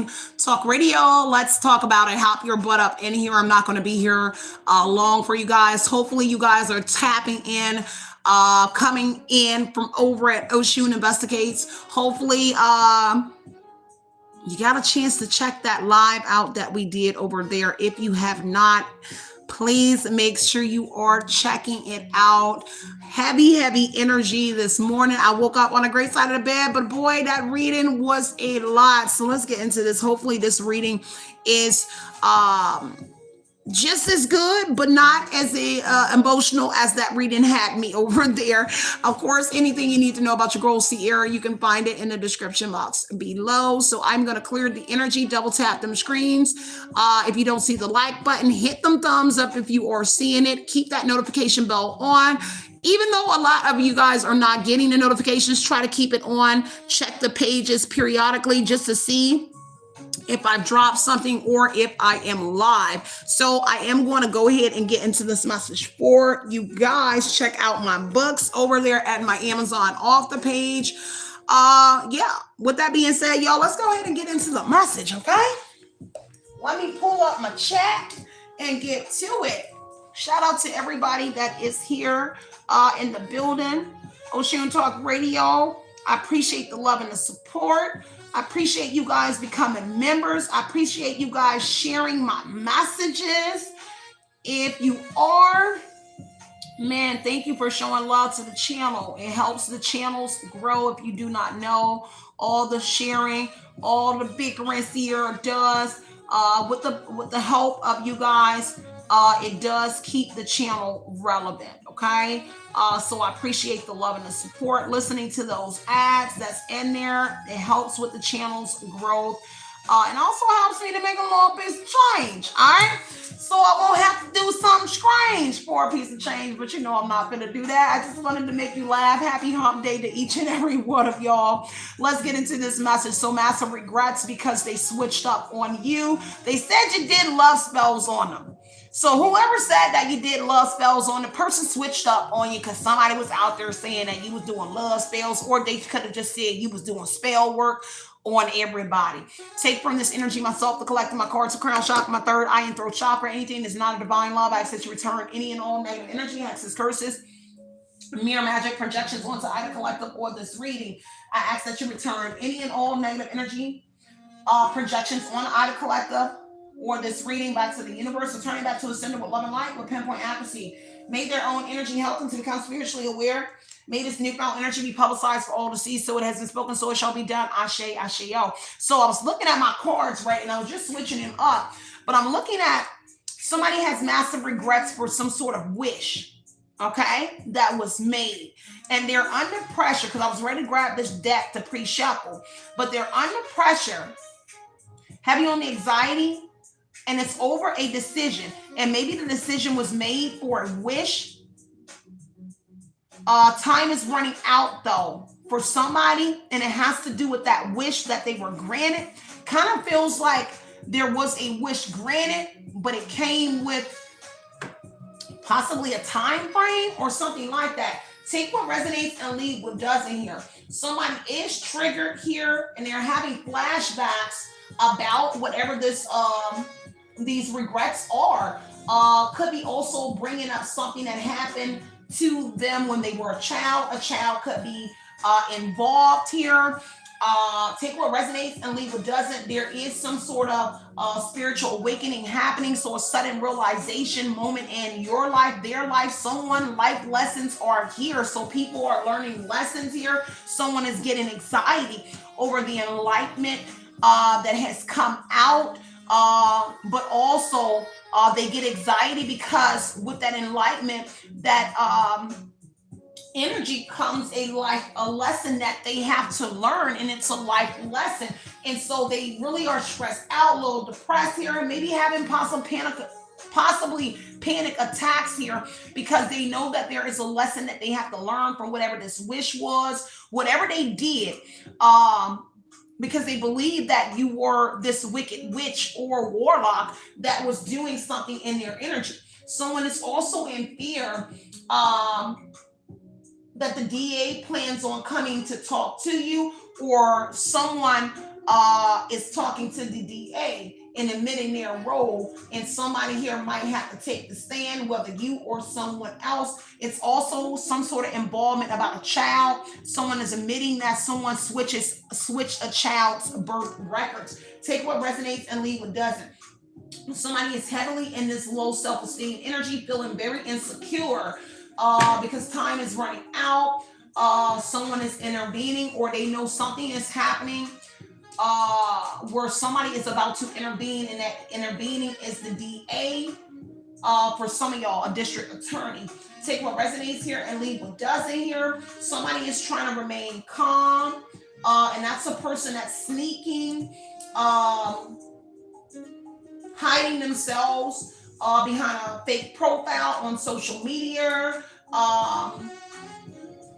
Oshun Talk Radio. Let's talk about it. Hop your butt up in here. I'm not going to be here long for you guys. Hopefully, you guys are tapping in, coming in from over at Oshun Investigates. Hopefully, you got a chance to check that live out that we did over there. If you have not, please make sure you are checking it out. Heavy energy this morning. I woke up on a great side of the bed, but boy, that reading was a lot. So let's get into this. Hopefully this reading is just as good, but not as emotional as that reading had me over there. Of course, anything you need to know about your girl Cierra, you can find it in the description box below. So I'm going to clear the energy, double tap them screens. If you don't see the like button, hit them thumbs up if you are seeing it. Keep that notification bell on. Even though a lot of you guys are not getting the notifications, try to keep it on. Check the pages periodically just to see if I've dropped something or if I am live. So I am going to go ahead and get into this message for you guys. Check out my books over there at my Amazon off the page. Yeah, with that being said, y'all, let's go ahead and get into the message, okay? Let me pull up my chat and get to it. Shout out to everybody that is here in the building. Oshun Talk Radio. I appreciate the love and the support. I appreciate you guys becoming members. I appreciate you guys sharing my messages. If you are, man, thank you for showing love to the channel. It helps the channels grow. If you do not know, all the sharing, all the bickering Sierra does with the help of you guys, it does keep the channel relevant, okay? So I appreciate the love and the support. Listening to those ads that's in there, it helps with the channel's growth. And also helps me to make a little piece of change, all right? So I won't have to do something strange for a piece of change, but you know I'm not going to do that. I just wanted to make you laugh. Happy hump day to each and every one of y'all. Let's get into this message. So massive regrets because they switched up on you. They said you did love spells on them. So whoever said that you did love spells on the person switched up on you because somebody was out there saying that you was doing love spells, or they could have just said you was doing spell work on everybody. Take from this energy myself, the collector, my cards, the crown chakra, my third eye and throat chakra. Anything that's not a divine love, I ask that you return any and all negative energy, hexes, curses, mere magic projections onto either collective or this reading. I ask that you return any and all negative energy projections on either collective or this reading back to the universe, returning back to a sender with love and light with pinpoint accuracy. May their own energy help them to become spiritually aware. May this newfound energy be publicized for all to see. So it has been spoken, so it shall be done. Ashe, ashe, yo. So I was looking at my cards, right, and I was just switching them up. But I'm looking at somebody has massive regrets for some sort of wish, okay, that was made. And they're under pressure, because I was ready to grab this deck to pre-shuffle, but they're under pressure, heavy on the anxiety, and it's over a decision. And maybe the decision was made for a wish. Time is running out, though, for somebody, and it has to do with that wish that they were granted. Kind of feels like there was a wish granted, but it came with possibly a time frame or something like that. Take what resonates and leave what doesn't here. Somebody is triggered here, and they're having flashbacks about whatever this these regrets are. Could be also bringing up something that happened to them when they were a child. A child could be involved here. Take what resonates and leave what doesn't. There is some sort of spiritual awakening happening. So a sudden realization moment in your life, their life, someone life lessons are here. So people are learning lessons here. Someone is getting anxiety over the enlightenment that has come out. But also they get anxiety because with that enlightenment, that energy comes a lesson that they have to learn, and it's a life lesson. And so they really are stressed out, a little depressed here, and maybe having possibly panic attacks here, because they know that there is a lesson that they have to learn from whatever this wish was, whatever they did. Because they believe that you were this wicked witch or warlock that was doing something in their energy. Someone is also in fear that the DA plans on coming to talk to you, or someone is talking to the DA and admitting their role, and somebody here might have to take the stand, whether you or someone else. It's also some sort of involvement about a child. Someone is admitting that someone switched a child's birth records. Take what resonates and leave what doesn't. Somebody is heavily in this low self-esteem energy, feeling very insecure because time is running out. Someone is intervening, or they know something is happening where somebody is about to intervene, and that intervening is the DA. For some of y'all, a district attorney. Take what resonates here and leave what doesn't here. Somebody is trying to remain calm, and that's a person that's sneaking, hiding themselves behind a fake profile on social media,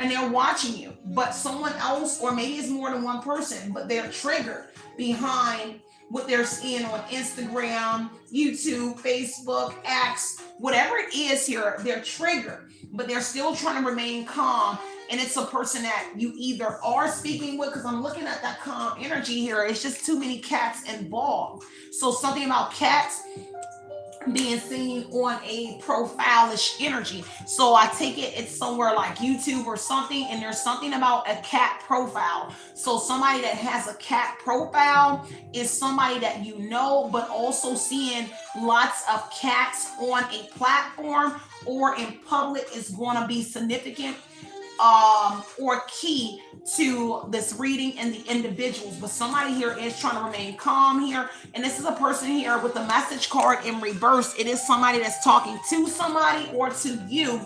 and they're watching you. But someone else, or maybe it's more than one person, but they're triggered behind what they're seeing on Instagram, YouTube, Facebook, Acct, whatever it is here. They're triggered, but they're still trying to remain calm. And it's a person that you either are speaking with, because I'm looking at that calm energy here. It's just too many cats involved. So something about cats being seen on a profile-ish energy. So I take it's somewhere like YouTube or something, and there's something about a cat profile. So somebody that has a cat profile is somebody that you know, but also seeing lots of cats on a platform or in public is going to be significant or key to this reading and the individuals. But somebody here is trying to remain calm here, and this is a person here with the message card in reverse. It is somebody that's talking to somebody or to you.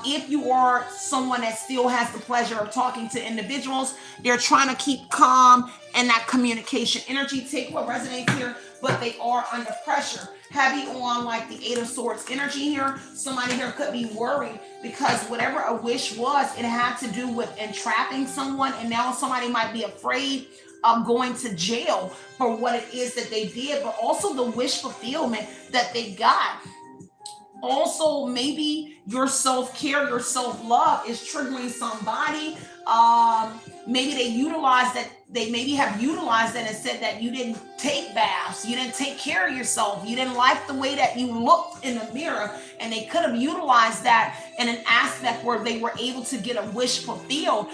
If you are someone that still has the pleasure of talking to individuals, they're trying to keep calm and that communication energy. Take what resonates here, but they are under pressure. Heavy on like the Eight of Swords energy here. Somebody here could be worried because whatever a wish was, it had to do with entrapping someone, and now somebody might be afraid of going to jail for what it is that they did, but also the wish fulfillment that they got. Also, maybe your self-care, your self-love is triggering somebody. Maybe they maybe have utilized that and said that you didn't take baths, you didn't take care of yourself, you didn't like the way that you looked in the mirror, and they could have utilized that in an aspect where they were able to get a wish fulfilled.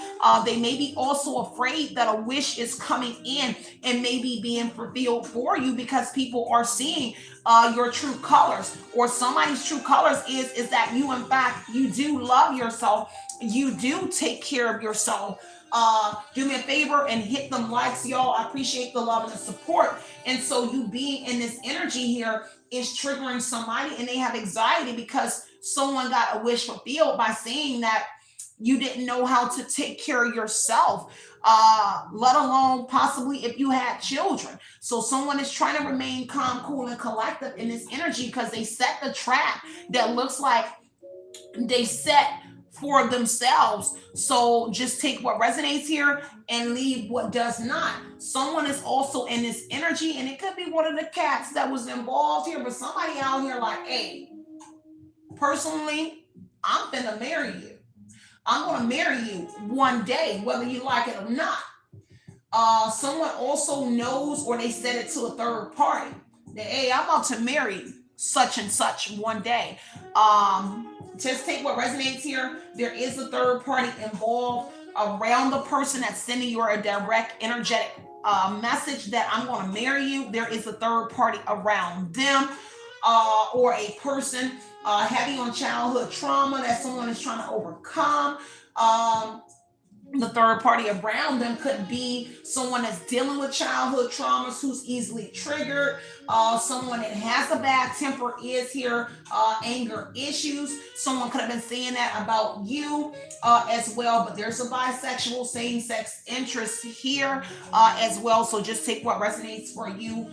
They may be also afraid that a wish is coming in and maybe being fulfilled for you because people are seeing your true colors, or somebody's true colors is that you, in fact, you do love yourself, you do take care of yourself. Do me a favor and hit them likes, y'all. I appreciate the love and the support. And so you being in this energy here is triggering somebody, and they have anxiety because someone got a wish fulfilled by saying that you didn't know how to take care of yourself, let alone possibly if you had children. So someone is trying to remain calm, cool, and collective in this energy because they set the trap that looks like they set for themselves. So just take what resonates here and leave what does not. Someone is also in this energy, and it could be one of the cats that was involved here, but somebody out here like, hey, personally, I'm finna marry you. I'm going to marry you one day, whether you like it or not. Someone also knows, or they said it to a third party, that, hey, I'm about to marry such and such one day. Just take what resonates here. There is a third party involved around the person that's sending you a direct energetic message that I'm going to marry you. There is a third party around them, or a person heavy on childhood trauma that someone is trying to overcome. The third party around them could be someone that's dealing with childhood traumas, who's easily triggered, someone that has a bad temper is here, anger issues. Someone could have been saying that about you as well, but there's a bisexual, same-sex interest here as well. So just take what resonates for you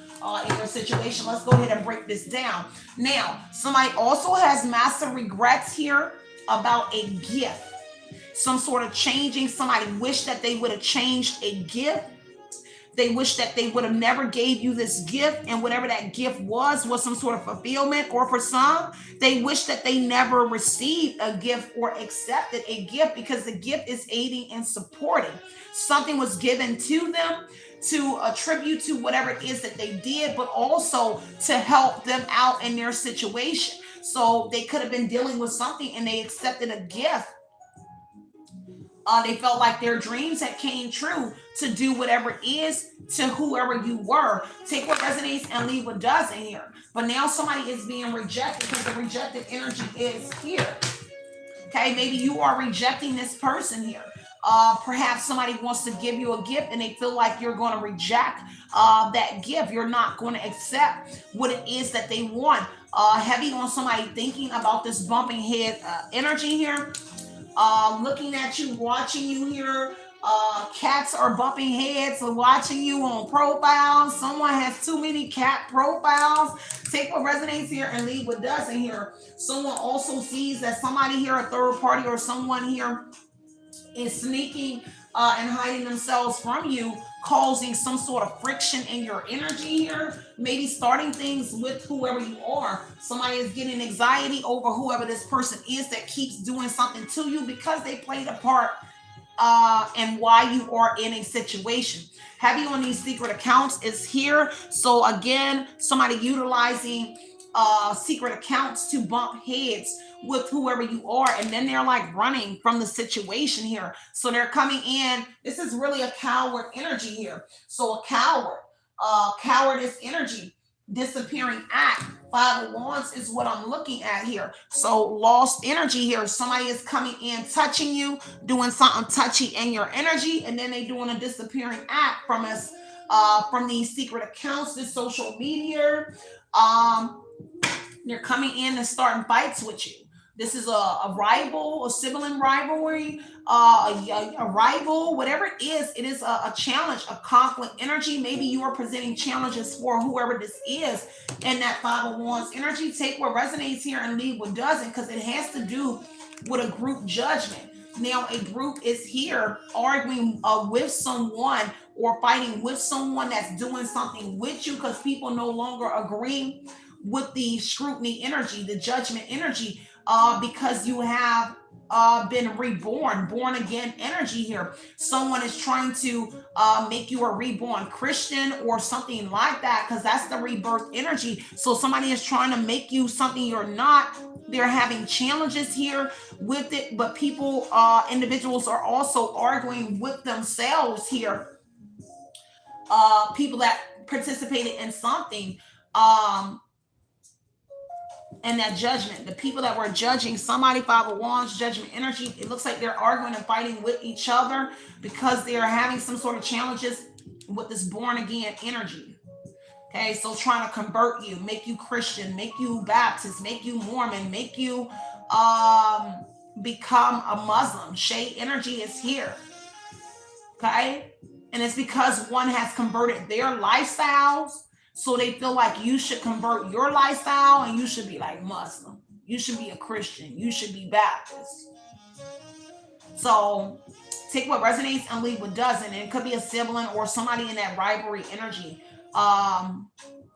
in your situation. Let's go ahead and break this down. Now, somebody also has massive regrets here about a gift. Some sort of changing. Somebody wished that they would have changed a gift. They wish that they would have never gave you this gift, and whatever that gift was some sort of fulfillment. Or for some, they wish that they never received a gift or accepted a gift, because the gift is aiding and supporting. Something was given to them to attribute to whatever it is that they did, but also to help them out in their situation. So they could have been dealing with something and they accepted a gift. They felt like their dreams had came true to do whatever it is to whoever you were. Take what resonates and leave what doesn't here. But now somebody is being rejected because the rejected energy is here. Okay, maybe you are rejecting this person here. Perhaps somebody wants to give you a gift and they feel like you're going to reject that gift. You're not going to accept what it is that they want. Heavy on somebody thinking about this bumping head energy here. Looking at you, watching you here. Cats are bumping heads and watching you on profiles. Someone has too many cat profiles. Take what resonates here and leave what doesn't here. Someone also sees that somebody here, a third party or someone here, is sneaking and hiding themselves from you, causing some sort of friction in your energy here, maybe starting things with whoever you are. Somebody is getting anxiety over whoever this person is that keeps doing something to you because they played a part and why you are in a situation. Heavy on these secret accounts is here. So again, somebody utilizing secret accounts to bump heads with whoever you are, and then they're like running from the situation here. So they're coming in. This is really a coward energy here. So a coward, cowardice energy, disappearing act. Five of Wands is what I'm looking at here. So lost energy here. Somebody is coming in, touching you, doing something touchy in your energy, and then they doing a disappearing act from us, from these secret accounts, this social media. They're coming in and starting fights with you. This is a rival, a sibling rivalry, a rival, whatever it is a challenge, a conflict energy. Maybe you are presenting challenges for whoever this is in that Five of Wands energy. Take what resonates here and leave what doesn't, because it has to do with a group judgment. Now, a group is here arguing with someone or fighting with someone that's doing something with you because people no longer agree with the scrutiny energy, the judgment energy, because you have been reborn, born again energy here. Someone is trying to make you a reborn Christian or something like that, because that's the rebirth energy. So somebody is trying to make you something you're not. They're having challenges here with it, but people, individuals are also arguing with themselves here. People that participated in something, and that judgment, the people that were judging somebody, Five of Wands, judgment energy, it looks like they're arguing and fighting with each other because they are having some sort of challenges with this born again energy. Okay, so trying to convert you, make you Christian, make you Baptist, make you Mormon, make you become a Muslim. Shade energy is here. Okay, and it's because one has converted their lifestyles. So they feel like you should convert your lifestyle and you should be like Muslim. You should be a Christian. You should be Baptist. So take what resonates and leave what doesn't. And it could be a sibling or somebody in that rivalry energy.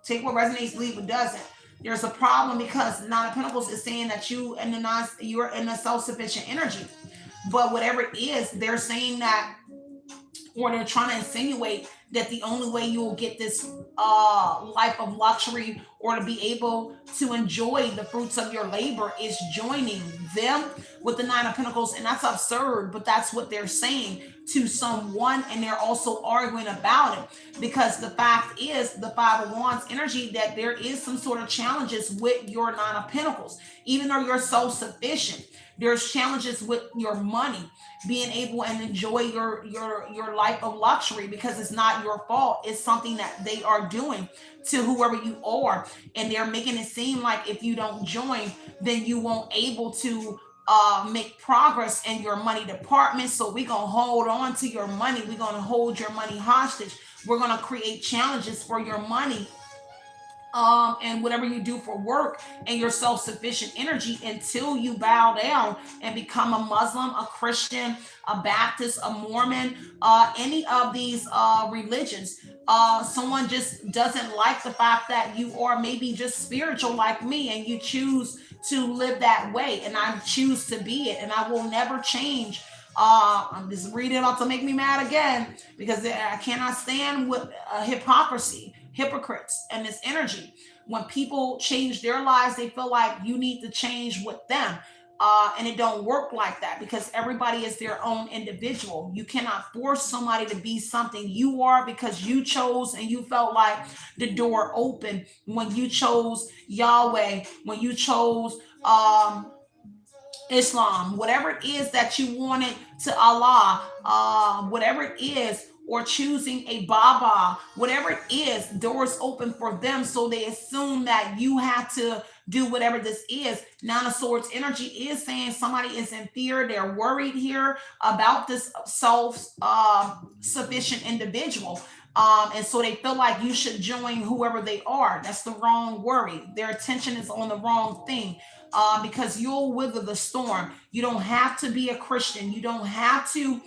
Take what resonates, leave what doesn't. There's a problem because the Nine of Pentacles is saying that you're in a self-sufficient energy. But whatever it is, they're saying that, or they're trying to insinuate that the only way you will get this life of luxury or to be able to enjoy the fruits of your labor is joining them with the Nine of Pentacles. And that's absurd, but that's what they're saying to someone, and they're also arguing about it because the fact is the Five of Wands energy that there is some sort of challenges with your Nine of Pentacles. Even though you're self-sufficient, there's challenges with your money, being able and enjoy your life of luxury, because it's not your fault. It's something that they are doing to whoever you are, and they're making it seem like if you don't join, then you won't able to make progress in your money department. So we're gonna hold on to your money. We're gonna hold your money hostage. We're gonna create challenges for your money. And whatever you do for work and your self-sufficient energy until you bow down and become a Muslim, a Christian, a Baptist, a Mormon, any of these religions. Someone just doesn't like the fact that you are maybe just spiritual like me and you choose to live that way, and I choose to be it, and I will never change I'm just reading about to make me mad again because I cannot stand with hypocrisy, hypocrites, and this energy. When people change their lives, they feel like you need to change with them. And it don't work like that because everybody is their own individual. You cannot force somebody to be something you are because you chose and you felt like the door open when you chose Yahweh, when you chose Islam, whatever it is that you wanted to Allah, whatever it is, or choosing a Baba, whatever it is, doors open for them. So they assume that you have to do whatever this is. Nine of Swords energy is saying somebody is in fear. They're worried here about this self-sufficient individual. And so they feel like you should join whoever they are. That's the wrong worry. Their attention is on the wrong thing. Because you'll wither the storm. You don't have to be a Christian. You don't have to,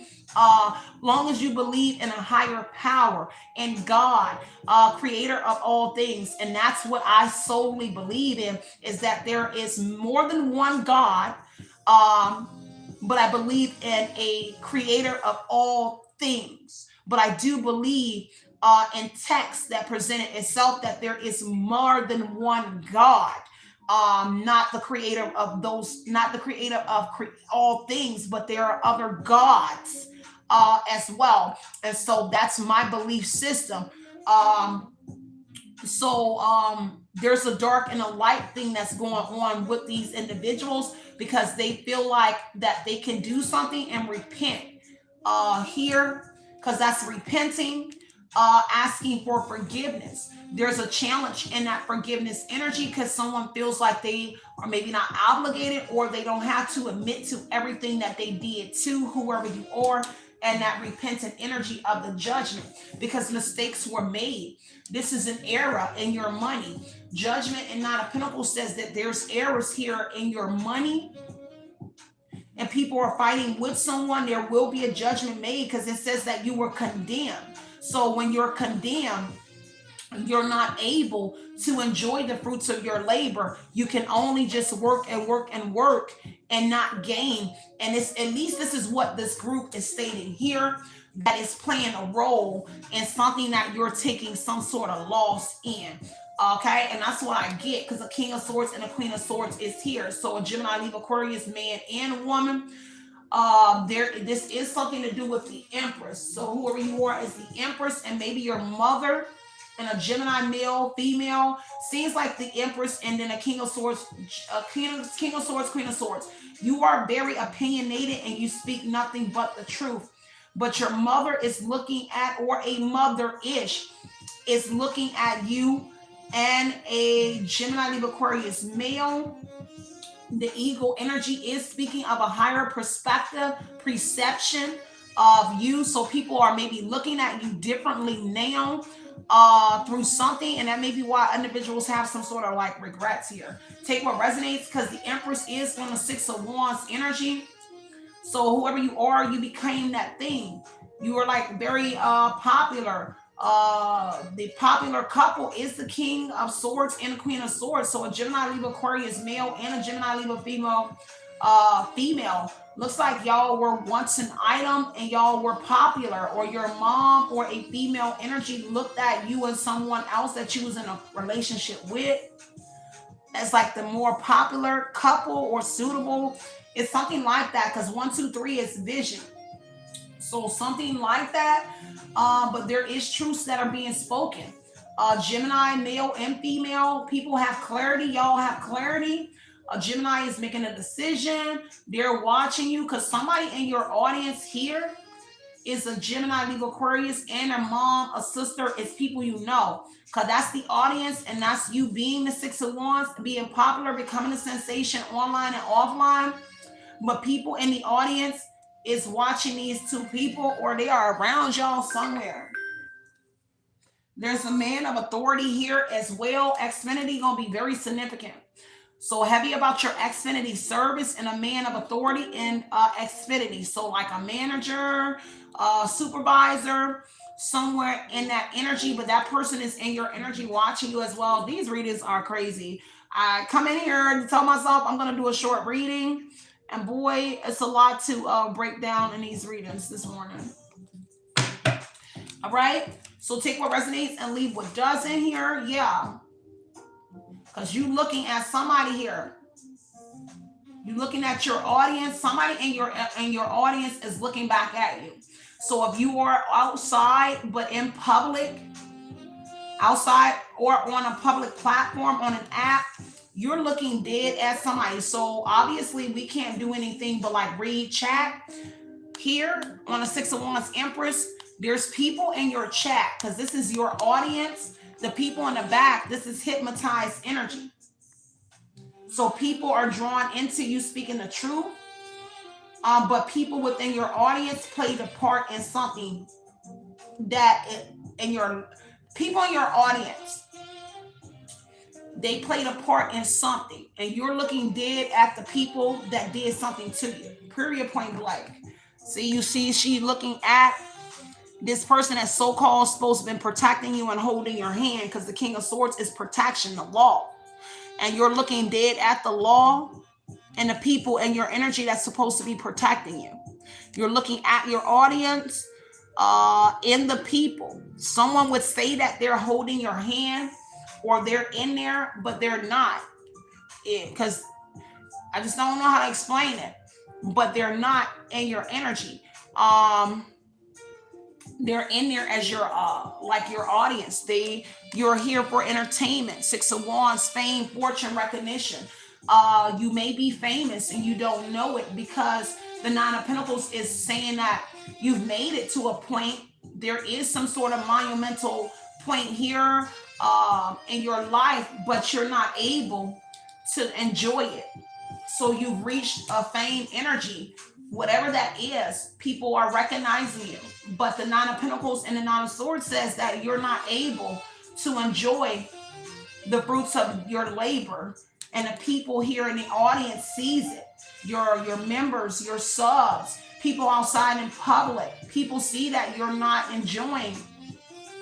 long as you believe in a higher power and God, creator of all things. And that's what I solely believe in, is that there is more than one God. But I believe in a creator of all things. But I do believe in text that presented itself that there is more than one God. Not the creator of those, not the creator of all things, but there are other gods as well. And so that's my belief system. Um, there's a dark and a light thing that's going on with these individuals because they feel like that they can do something and repent here, because that's repenting, asking for forgiveness. There's a challenge in that forgiveness energy because someone feels like they are maybe not obligated, or they don't have to admit to everything that they did to whoever you are, and that repentant energy of the judgment because mistakes were made. This is an error in your money. Judgment and Nine of Pentacles says that there's errors here in your money, and people are fighting with someone. There will be a judgment made because it says that you were condemned. So when you're condemned, you're not able to enjoy the fruits of your labor. You can only just work and work and work and not gain. And it's, at least this is what this group is stating here, that is playing a role in something that you're taking some sort of loss in. Okay, and that's what I get, because the King of Swords and the Queen of Swords is here. So a Gemini, Libra, Aquarius, man and woman. This is something to do with the Empress. So whoever you are is the Empress, and maybe your mother, and a Gemini, male, female. Seems like the Empress, and then a King of Swords, King of Swords, Queen of Swords. You are very opinionated and you speak nothing but the truth. But your mother is looking at, or a mother-ish is looking at you, and a Gemini, Libra, Aquarius male. The ego energy is speaking of a higher perspective, perception of you. So people are maybe looking at you differently now through something, and that may be why individuals have some sort of like regrets here. Take what resonates, because the Empress is on the Six of Wands energy. So whoever you are, you became that thing. You are like very popular. The popular couple is the King of Swords and the Queen of Swords. So a Gemini, Libra, Aquarius male and a Gemini, Libra, female. Looks like y'all were once an item and y'all were popular, or your mom or a female energy looked at you and someone else that you was in a relationship with as like the more popular couple or suitable. It's something like that, because 1, 2, 3 is vision. So something like that. But there is truths that are being spoken. Gemini, male and female, people have clarity. Y'all have clarity. Gemini is making a decision. They're watching you, because somebody in your audience here is a Gemini, Libra, Aquarius, and a mom, a sister. It's people you know, because that's the audience, and that's you being the Six of Wands, being popular, becoming a sensation online and offline. But people in the audience is watching these two people, or they are around y'all somewhere. There's a man of authority here as well. Xfinity gonna be very significant. So heavy about your Xfinity service, and a man of authority in Xfinity. So like a manager, supervisor, somewhere in that energy, but that person is in your energy watching you as well. These readings are crazy. I come in here to tell myself I'm gonna do a short reading, And boy, it's a lot to break down in these readings this morning. All right. So take what resonates and leave what doesn't here. Yeah. Because you looking at somebody here. You're looking at your audience. Somebody in your audience is looking back at you. So if you are outside but in public, outside or on a public platform, on an app, you're looking dead at somebody. So obviously we can't do anything but like read chat. Here on the Six of Wands Empress, there's people in your chat because this is your audience. The people in the back, this is hypnotized energy. So people are drawn into you speaking the truth. But people within your audience played a part in something that people in your audience, they played a part in something, and you're looking dead at the people that did something to you. Period, point blank. See, she looking at this person that's so-called supposed to have been protecting you and holding your hand, because the King of Swords is protection, the law. And you're looking dead at the law and the people and your energy that's supposed to be protecting you. You're looking at your audience in the people. Someone would say that they're holding your hand or they're in there, but they're not. Because I just don't know how to explain it. But they're not in your energy. They're in there as your like your audience. You're here for entertainment. Six of Wands, fame, fortune, recognition. You may be famous and you don't know it, because the Nine of Pentacles is saying that you've made it to a point. There is some sort of monumental point here in your life, but you're not able to enjoy it. So you've reached a fame energy. Whatever that is, people are recognizing you. But the Nine of Pentacles and the Nine of Swords says that you're not able to enjoy the fruits of your labor. And the people here in the audience sees it. Your members, your subs, people outside in public, people see that you're not enjoying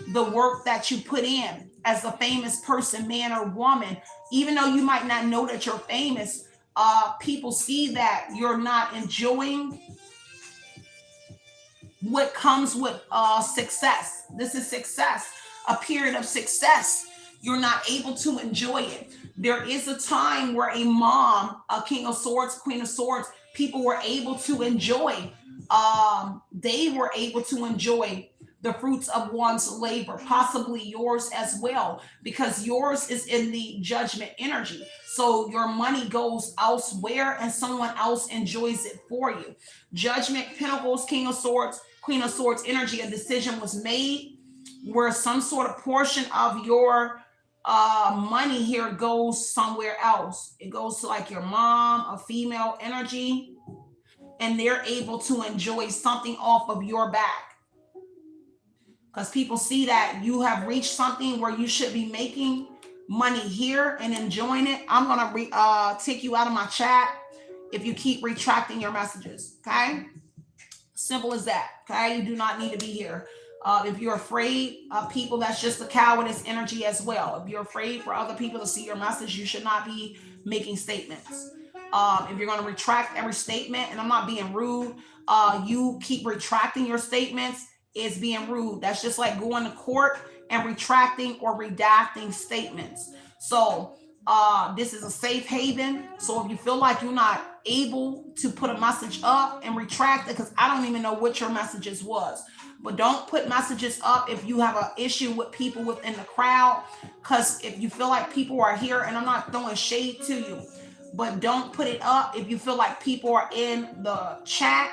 the work that you put in as a famous person, man or woman. Even though you might not know that you're famous, people see that you're not enjoying what comes with success. This is success, a period of success. You're not able to enjoy it. There is a time where a mom, a King of Swords, Queen of Swords, people were able to enjoy. They were able to enjoy the fruits of one's labor, possibly yours as well, because yours is in the judgment energy. So your money goes elsewhere and someone else enjoys it for you. Judgment, Pentacles, King of Swords, Queen of Swords energy, a decision was made where some sort of portion of your money here goes somewhere else. It goes to like your mom, a female energy, and they're able to enjoy something off of your back. Because people see that you have reached something where you should be making money here and enjoying it. I'm going to take you out of my chat if you keep retracting your messages. Okay? Simple as that. Okay? You do not need to be here. If you're afraid of people, that's just the cowardice energy as well. If you're afraid for other people to see your message, you should not be making statements. If you're going to retract every statement, and I'm not being rude, you keep retracting your statements, is being rude. That's just like going to court and retracting or redacting statements. So this is a safe haven. So if you feel like you're not able to put a message up and retract it, because I don't even know what your messages was, but don't put messages up if you have an issue with people within the crowd. Because if you feel like people are here, and I'm not throwing shade to you, but don't put it up if you feel like people are in the chat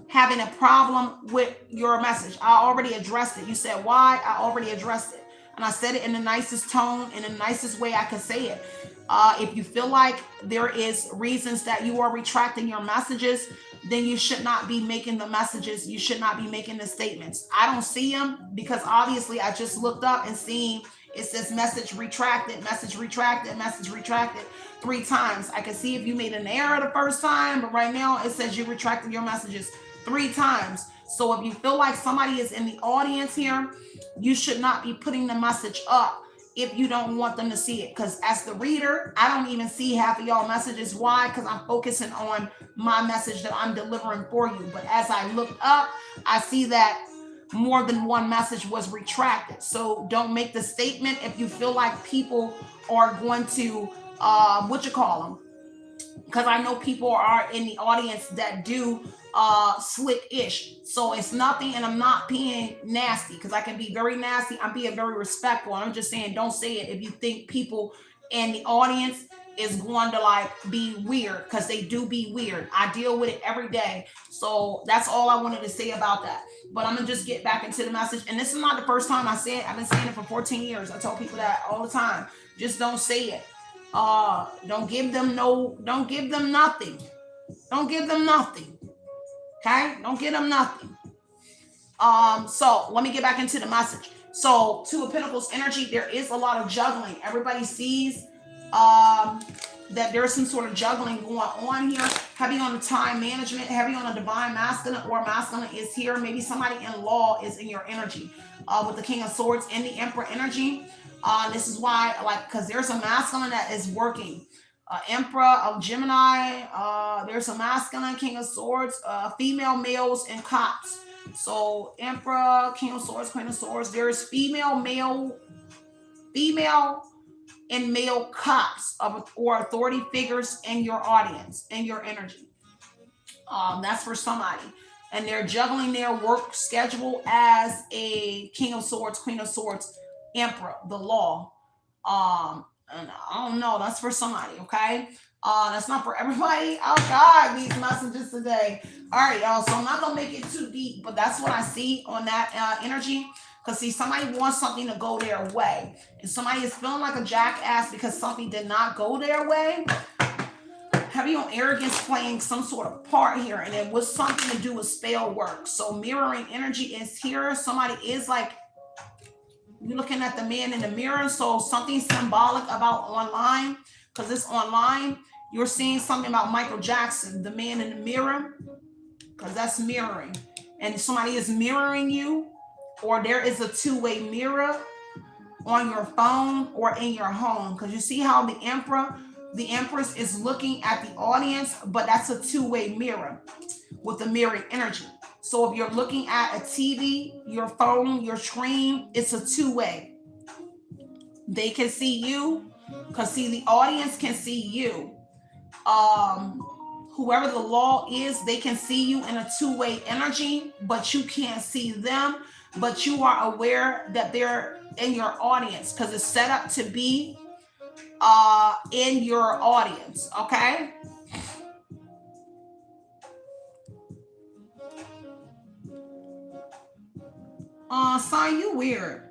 having a problem with your message. I already addressed it. You said why? I already addressed it. And I said it in the nicest tone, in the nicest way I can say it. If you feel like there is reasons that you are retracting your messages, then you should not be making the messages. You should not be making the statements. I don't see them because obviously I just looked up and seen it says message retracted, message retracted, message retracted 3 times. I can see if you made an error the first time, but right now it says you retracted your messages 3 times. So if you feel like somebody is in the audience here, you should not be putting the message up if you don't want them to see it. Because as the reader, I don't even see half of y'all messages. Why? Because I'm focusing on my message that I'm delivering for you. But as I looked up, I see that more than one message was retracted. So don't make the statement if you feel like people are going to, because I know people are in the audience that do slick-ish. So it's nothing, and I'm not being nasty, because I can be very nasty. I'm being very respectful. I'm just saying, don't say it if you think people in the audience is going to like be weird, because they do be weird. I deal with it every day. So that's all I wanted to say about that. But I'm gonna just get back into the message. And this is not the first time I say it. I've been saying it for 14 years. I tell people that all the time. Just don't say it. Don't give them nothing. Don't give them nothing. Okay? Don't give them nothing. So let me get back into the message. So Two of Pentacles energy, there is a lot of juggling. Everybody sees that there's some sort of juggling going on here. Heavy on the time management, heavy on the divine masculine, or masculine is here. Maybe somebody in law is in your energy. With the King of Swords and the Emperor energy. This is why, like, because there's a masculine that is working. Emperor of Gemini, there's a masculine, King of Swords, female, males, and cops. So Emperor, King of Swords, Queen of Swords, there's female, and male cops or authority figures in your audience, in your energy. That's for somebody. And they're juggling their work schedule as a King of Swords, Queen of Swords, Emperor, the law. And I don't know, that's for somebody, okay? That's not for everybody. Oh God, these messages today. All right, y'all, so I'm not gonna make it too deep, but that's what I see on that energy. Because see, somebody wants something to go their way, and somebody is feeling like a jackass because something did not go their way. Heavy on arrogance playing some sort of part here, and it was something to do with spell work. So mirroring energy is here. Somebody is like, you're looking at the man in the mirror. So something symbolic about online, because it's online. You're seeing something about Michael Jackson, the man in the mirror, because that's mirroring. And somebody is mirroring you, or there is a two-way mirror on your phone or in your home. Because you see how the Empress is looking at the audience, but that's a two-way mirror with the mirroring energy. So if you're looking at a TV, your phone, your screen, it's a two-way. They can see you, because see, the audience can see you. Whoever the law is, they can see you in a two-way energy, but you can't see them. But you are aware that they're in your audience, because it's set up to be in your audience, okay? Sign, you weird.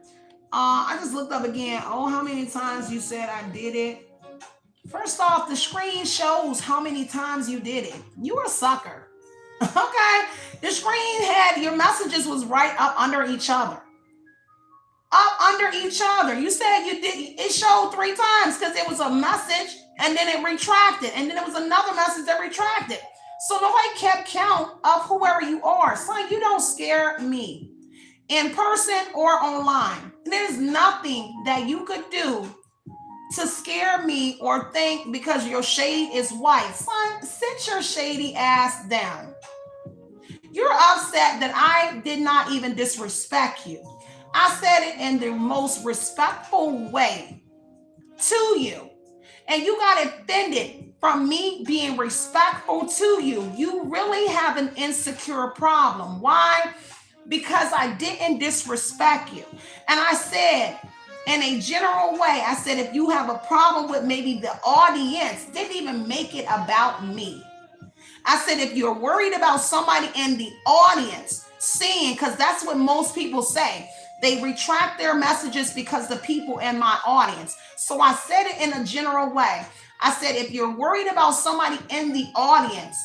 I just looked up again. Oh, how many times you said I did it? First off, the screen shows how many times you did it. You a sucker. Okay? The screen had your messages was right up under each other. Up under each other. You said you did. It showed 3 times because it was a message and then it retracted. And then it was another message that retracted. So nobody kept count of whoever you are. Son, you don't scare me. In person or online. There's nothing that you could do to scare me or think because your shade is white. Son, sit your shady ass down. You're upset that I did not even disrespect you. I said it in the most respectful way to you. And you got offended from me being respectful to you. You really have an insecure problem. Why? Because I didn't disrespect you. And I said, in a general way, I said, if you have a problem with maybe the audience, didn't even make it about me. I said, if you're worried about somebody in the audience seeing, because that's what most people say, they retract their messages because the people in my audience. So I said it in a general way. I said, if you're worried about somebody in the audience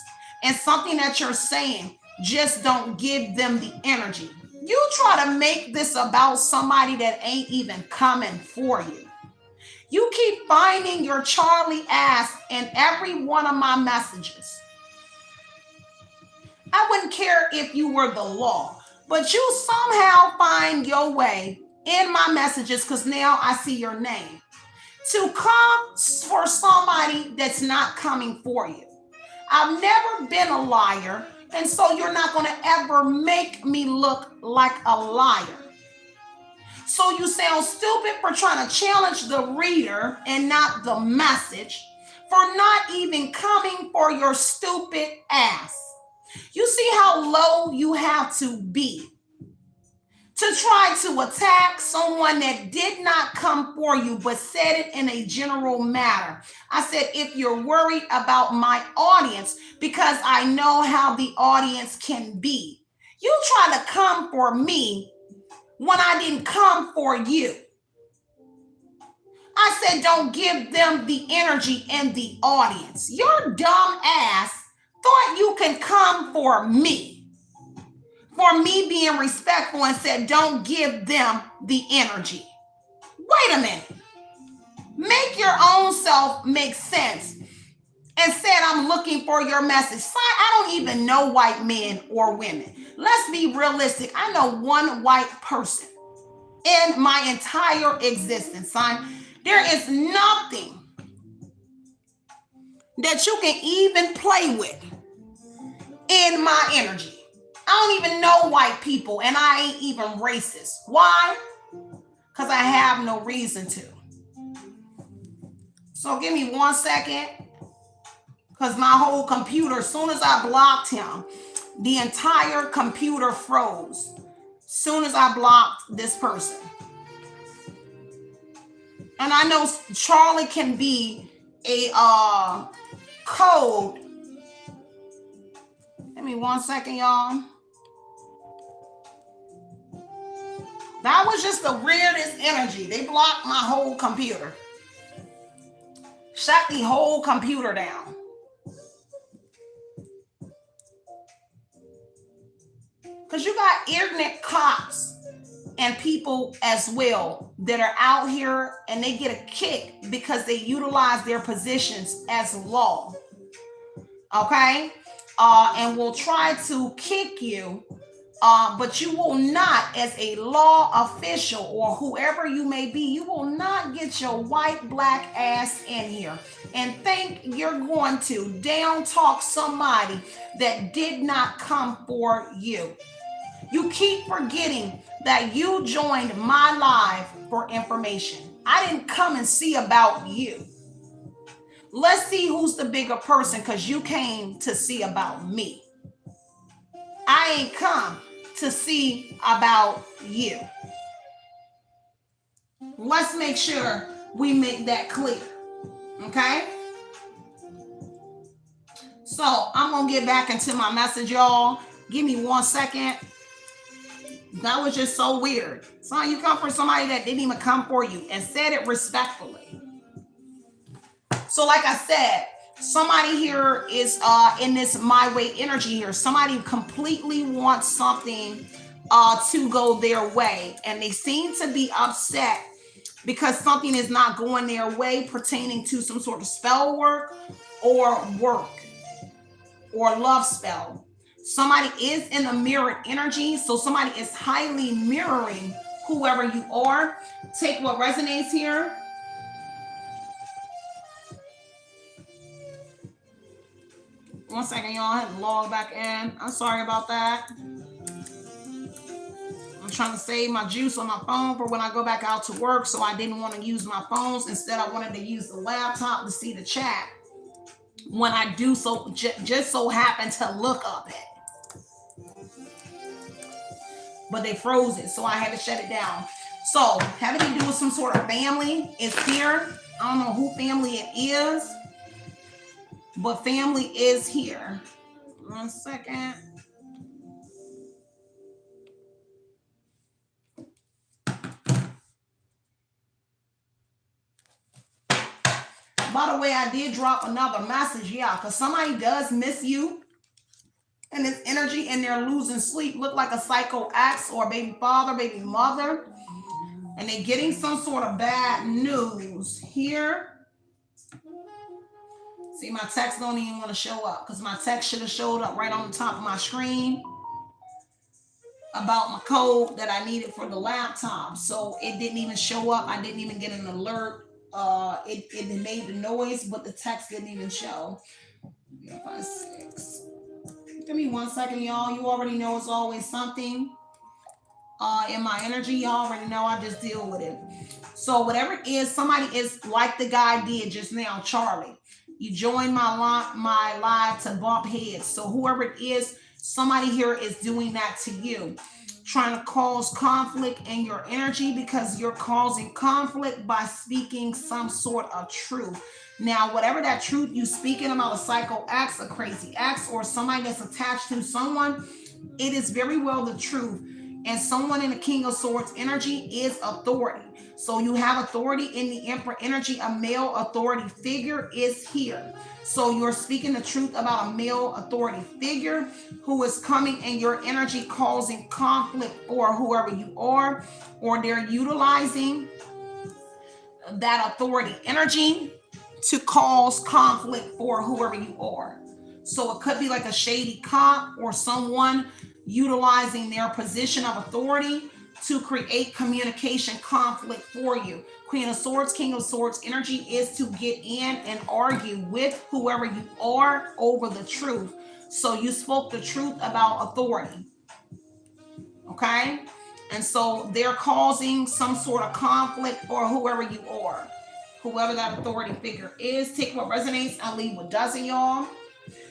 and something that you're saying, just don't give them the energy. You try to make this about somebody that ain't even coming for you. You keep finding your Charlie ass in every one of my messages. I wouldn't care if you were the law, but you somehow find your way in my messages, because now I see your name, to come for somebody that's not coming for you. I've never been a liar, and so you're not going to ever make me look like a liar. So you sound stupid for trying to challenge the reader and not the message, for not even coming for your stupid ass. You see how low you have to be to try to attack someone that did not come for you, but said it in a general matter. I said, if you're worried about my audience, because I know how the audience can be, you try to come for me when I didn't come for you. I said, don't give them the energy in the audience. Your dumb ass thought you can come for me being respectful, and said, don't give them the energy. Wait a minute. Make your own self make sense. And said, I'm looking for your message. Son, I don't even know white men or women. Let's be realistic. I know one white person in my entire existence, son. There is nothing that you can even play with in my energy. I don't even know white people, and I ain't even racist. Why? Because I have no reason to. So give me 1 second, because my whole computer, as soon as I blocked him, the entire computer froze. As soon as I blocked this person. And I know Charlie can be a code. Give me 1 second, y'all. That was just the weirdest energy. They blocked my whole computer. Shut the whole computer down. Because you got ignorant cops and people as well that are out here, and they get a kick because they utilize their positions as law. Okay? And will try to kick you. But you will not, as a law official or whoever you may be, you will not get your white, black ass in here and think you're going to down talk somebody that did not come for you. You keep forgetting that you joined my live for information. I didn't come and see about you. Let's see who's the bigger person, because you came to see about me. I ain't come to see about you. Let's make sure we make that clear. Okay? So I'm gonna get back into my message, y'all. Give me 1 second. That was just so weird. So you come for somebody that didn't even come for you and said it respectfully. So like I said, somebody here is in this my way energy here. Somebody completely wants something to go their way, and they seem to be upset because something is not going their way pertaining to some sort of spell work or love spell. Somebody is in a mirrored energy, so somebody is highly mirroring whoever you are. Take what resonates here. One second, y'all. I had to log back in. I'm sorry about that. I'm trying to save my juice on my phone for when I go back out to work, so I didn't want to use my phones. Instead, I wanted to use the laptop to see the chat when I do so, just so happen to look up it. But they froze it, so I had to shut it down. So, having to do with some sort of family is here. I don't know who family it is, but family is here. 1 second. By the way, I did drop another message, yeah, because somebody does miss you. And this energy, and they're losing sleep. Look like a psycho ex or baby father, baby mother. And they're getting some sort of bad news here. See, my text don't even want to show up, because my text should have showed up right on the top of my screen. about my code that I needed for the laptop. So it didn't even show up. I didn't even get an alert. It made the noise, but the text didn't even show. 056. Give me 1 second, y'all. You already know it's always something in my energy. Y'all already know I just deal with it. So whatever it is, somebody is like the guy did just now, Charlie. You joined my live to bump heads. So whoever it is, somebody here is doing that to you, trying to cause conflict in your energy because you're causing conflict by speaking some sort of truth. Now, whatever that truth you speaking about, a psycho acts, a crazy acts, or somebody that's attached to someone, it is very well the truth. And someone in the King of Swords energy is authority. So you have authority in the Emperor energy. A male authority figure is here. So you're speaking the truth about a male authority figure who is coming in your energy, causing conflict for whoever you are, or they're utilizing that authority energy to cause conflict for whoever you are. So it could be like a shady cop or someone utilizing their position of authority to create communication conflict for you. Queen of Swords, King of Swords energy is to get in and argue with whoever you are over the truth. So you spoke the truth about authority. Okay? And so they're causing some sort of conflict for whoever you are. Whoever that authority figure is, take what resonates and leave what doesn't, y'all.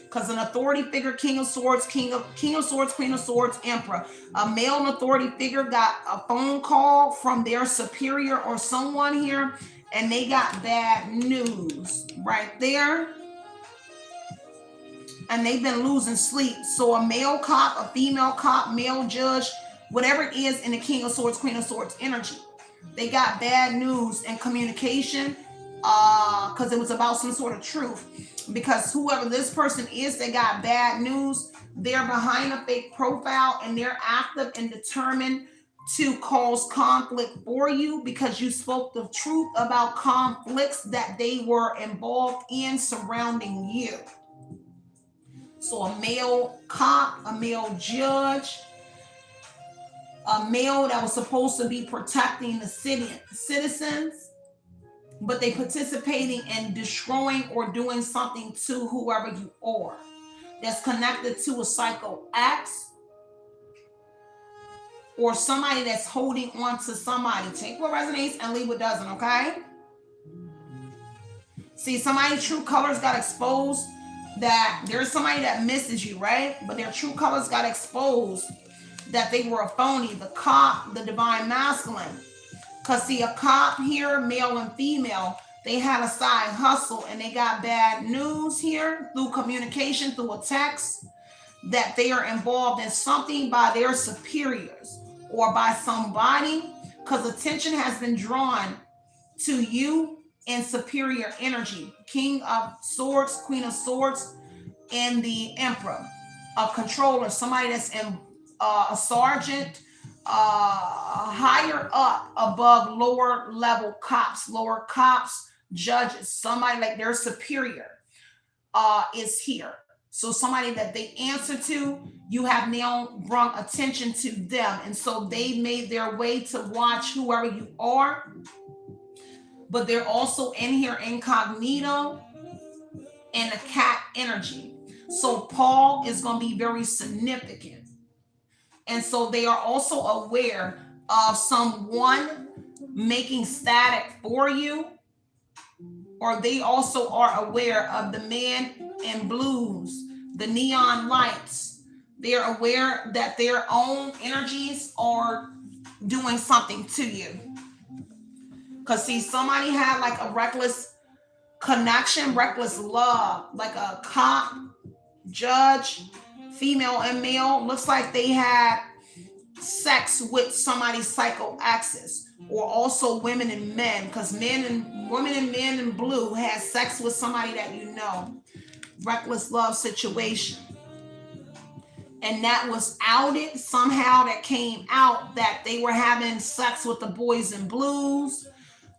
Because an authority figure, King of Swords, King of Swords, Queen of Swords, Emperor. A male authority figure got a phone call from their superior or someone here, and they got bad news right there. And they've been losing sleep. So a male cop, a female cop, male judge, whatever it is in the King of Swords, Queen of Swords energy, they got bad news and communication because it was about some sort of truth. Because whoever this person is, they got bad news. They're behind a fake profile and they're active and determined to cause conflict for you because you spoke the truth about conflicts that they were involved in surrounding you. So a male cop, a male judge, a male that was supposed to be protecting the citizens, but they participating in destroying or doing something to whoever you are. That's connected to a psycho act or somebody that's holding on to somebody. Take what resonates and leave what doesn't, okay? See, somebody's true colors got exposed, that there's somebody that misses you, right? But their true colors got exposed, that they were a phony. The cop, the divine masculine. Because see, a cop here, male and female, they had a side hustle and they got bad news here through communication, through a text, that they are involved in something by their superiors or by somebody, because attention has been drawn to you in superior energy. King of Swords, Queen of Swords, and the Emperor. A controller, somebody that's in a sergeant, higher up above lower level cops, judges, somebody like their superior is here. So somebody that they answer to, you have now brought attention to them. And so they made their way to watch whoever you are, but they're also in here incognito and a cat energy. So Paul is going to be very significant. And so they are also aware of someone making static for you, or they also are aware of the man in blues, the neon lights. They're aware that their own energies are doing something to you. Because see, somebody had like a reckless connection, reckless love, like a cop, judge, female and male. Looks like they had sex with somebody's psycho axis, or also women and men, because women and men in blue had sex with somebody that you know. Reckless love situation. And that was outed somehow. That came out that they were having sex with the boys in blues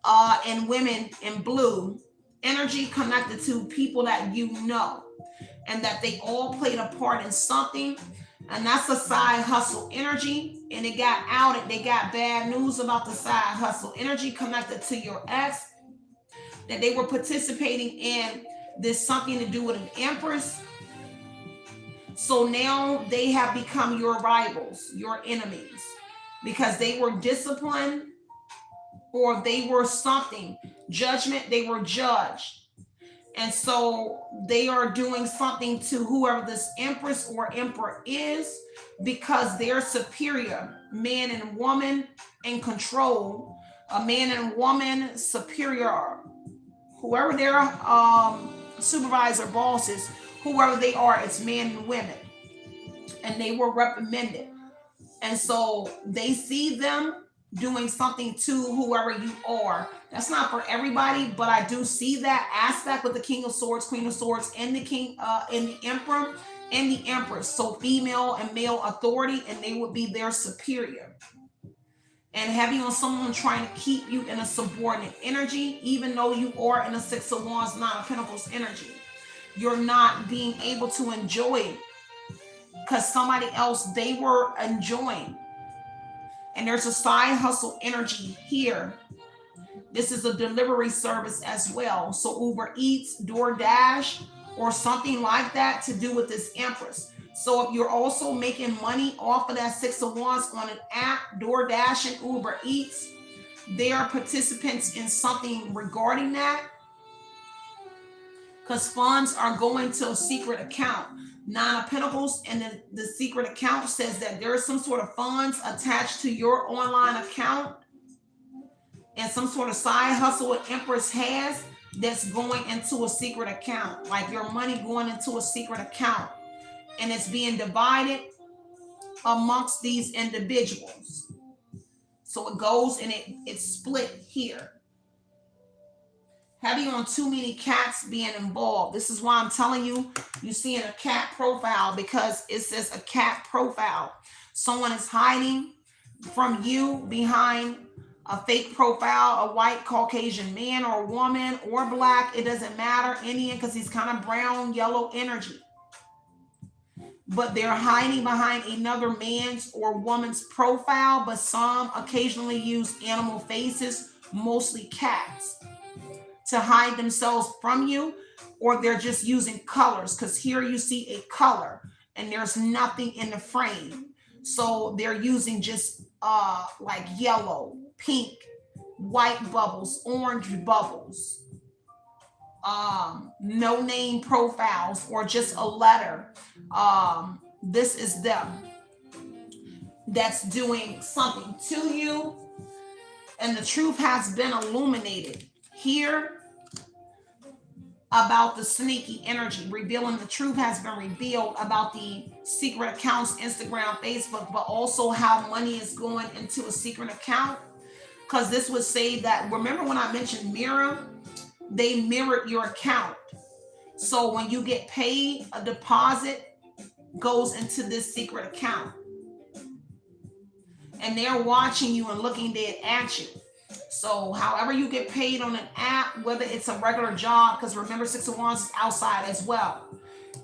and women in blue. Energy connected to people that you know. And that they all played a part in something. And that's a side hustle energy. And it got outed. They got bad news about the side hustle energy connected to your ex, that they were participating in this something to do with an empress. So now they have become your rivals, your enemies, because they were disciplined, or they were something. Judgment, they were judged. And so they are doing something to whoever this empress or emperor is, because they're superior, man and woman in control, a man and woman superior, whoever their supervisor, bosses, whoever they are, it's men and women. And they were reprimanded. And so they see them doing something to whoever you are. That's not for everybody, but I do see that aspect with the King of Swords, Queen of Swords, and the King, and the Emperor, and the Empress. So female and male authority, and they would be their superior. And having on someone trying to keep you in a subordinate energy, even though you are in a Six of Wands, Nine of Pentacles energy, you're not being able to enjoy it because somebody else, they were enjoying. And there's a side hustle energy here. This is a delivery service as well. So Uber Eats, DoorDash, or something like that to do with this Empress. So if you're also making money off of that Six of Wands on an app, DoorDash and Uber Eats, they are participants in something regarding that, because funds are going to a secret account. Nine of Pentacles, and the secret account says that there is some sort of funds attached to your online account, and some sort of side hustle an Empress has that's going into a secret account, like your money going into a secret account, and it's being divided amongst these individuals. So it goes and it's split here. Heavy on too many cats being involved. This is why I'm telling you, you seeing a cat profile, because it says a cat profile. Someone is hiding from you behind a fake profile, a white Caucasian man or woman or black. It doesn't matter, Indian, because he's kind of brown, yellow energy. But they're hiding behind another man's or woman's profile, but some occasionally use animal faces, mostly cats, to hide themselves from you, or they're just using colors, because here you see a color and there's nothing in the frame. So they're using just like yellow, pink, white bubbles, orange bubbles, no name profiles, or just a letter. This is them that's doing something to you, and the truth has been illuminated here about the sneaky energy. Revealing the truth has been revealed about the secret accounts, Instagram, Facebook, but also how money is going into a secret account. Because this would say that, remember when I mentioned mirror, they mirrored your account. So when you get paid, a deposit goes into this secret account, and they're watching you and looking dead at you. So however you get paid on an app, whether it's a regular job, because remember Six of Wands is outside as well,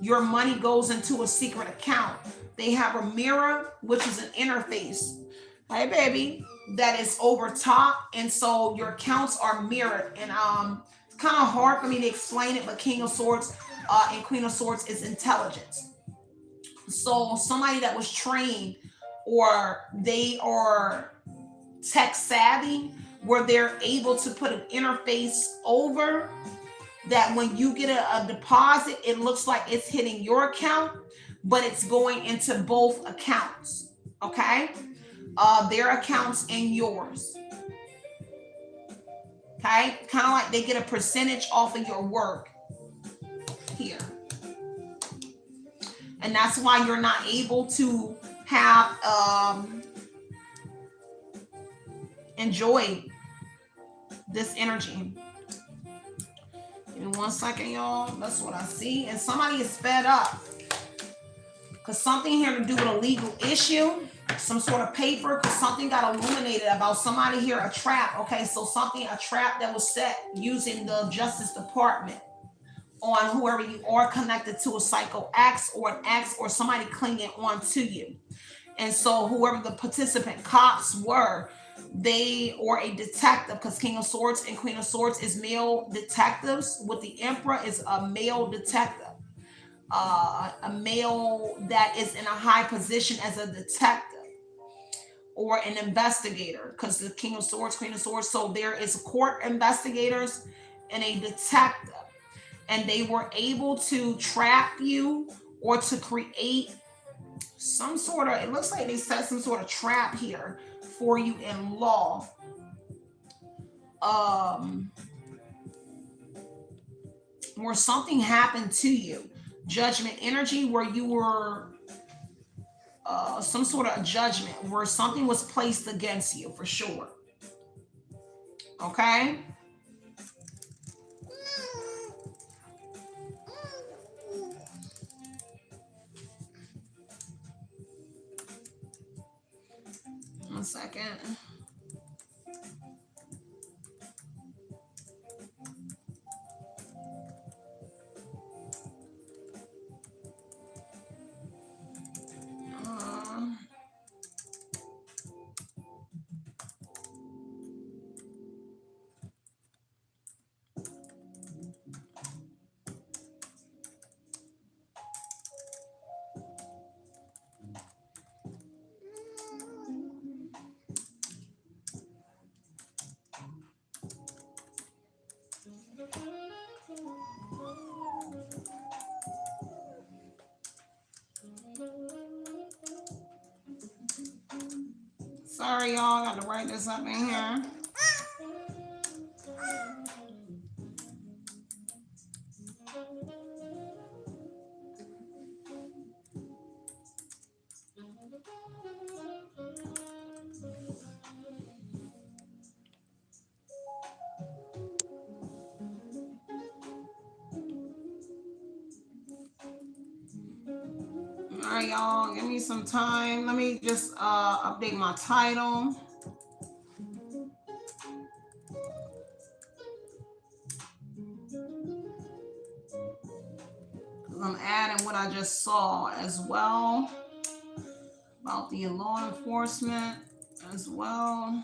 your money goes into a secret account. They have a mirror, which is an interface, hey baby, that is over top, and so your accounts are mirrored. And it's kind of hard for me to explain it, but King of Swords and Queen of Swords is intelligence. So somebody that was trained, or they are tech savvy, where they're able to put an interface over that when you get a deposit, it looks like it's hitting your account, but it's going into both accounts, okay? Their accounts and yours, okay? Kind of like they get a percentage off of your work here. And that's why you're not able to have enjoy this energy. Give me 1 second, y'all. That's what I see. And somebody is fed up, because something here to do with a legal issue, some sort of paper, because something got illuminated about somebody here, a trap. Okay, so something, a trap that was set using the Justice Department on whoever you are connected to a psycho ex or an ex or somebody clinging on to you. And so whoever the participant cops were, they or a detective, because King of Swords and Queen of Swords is male detectives, with the Emperor is a male detective, a male that is in a high position as a detective or an investigator, because the King of Swords, Queen of Swords. So there is court investigators and a detective, and they were able to trap you or to create some sort of, it looks like they set some sort of trap here for you in law. Where something happened to you, judgment energy, where you were some sort of judgment, where something was placed against you for sure. Okay. One second. Sorry, y'all. Got to write this up in here. All right, y'all. Give me some time. Let me just update my title. I'm adding what I just saw as well about the law enforcement as well.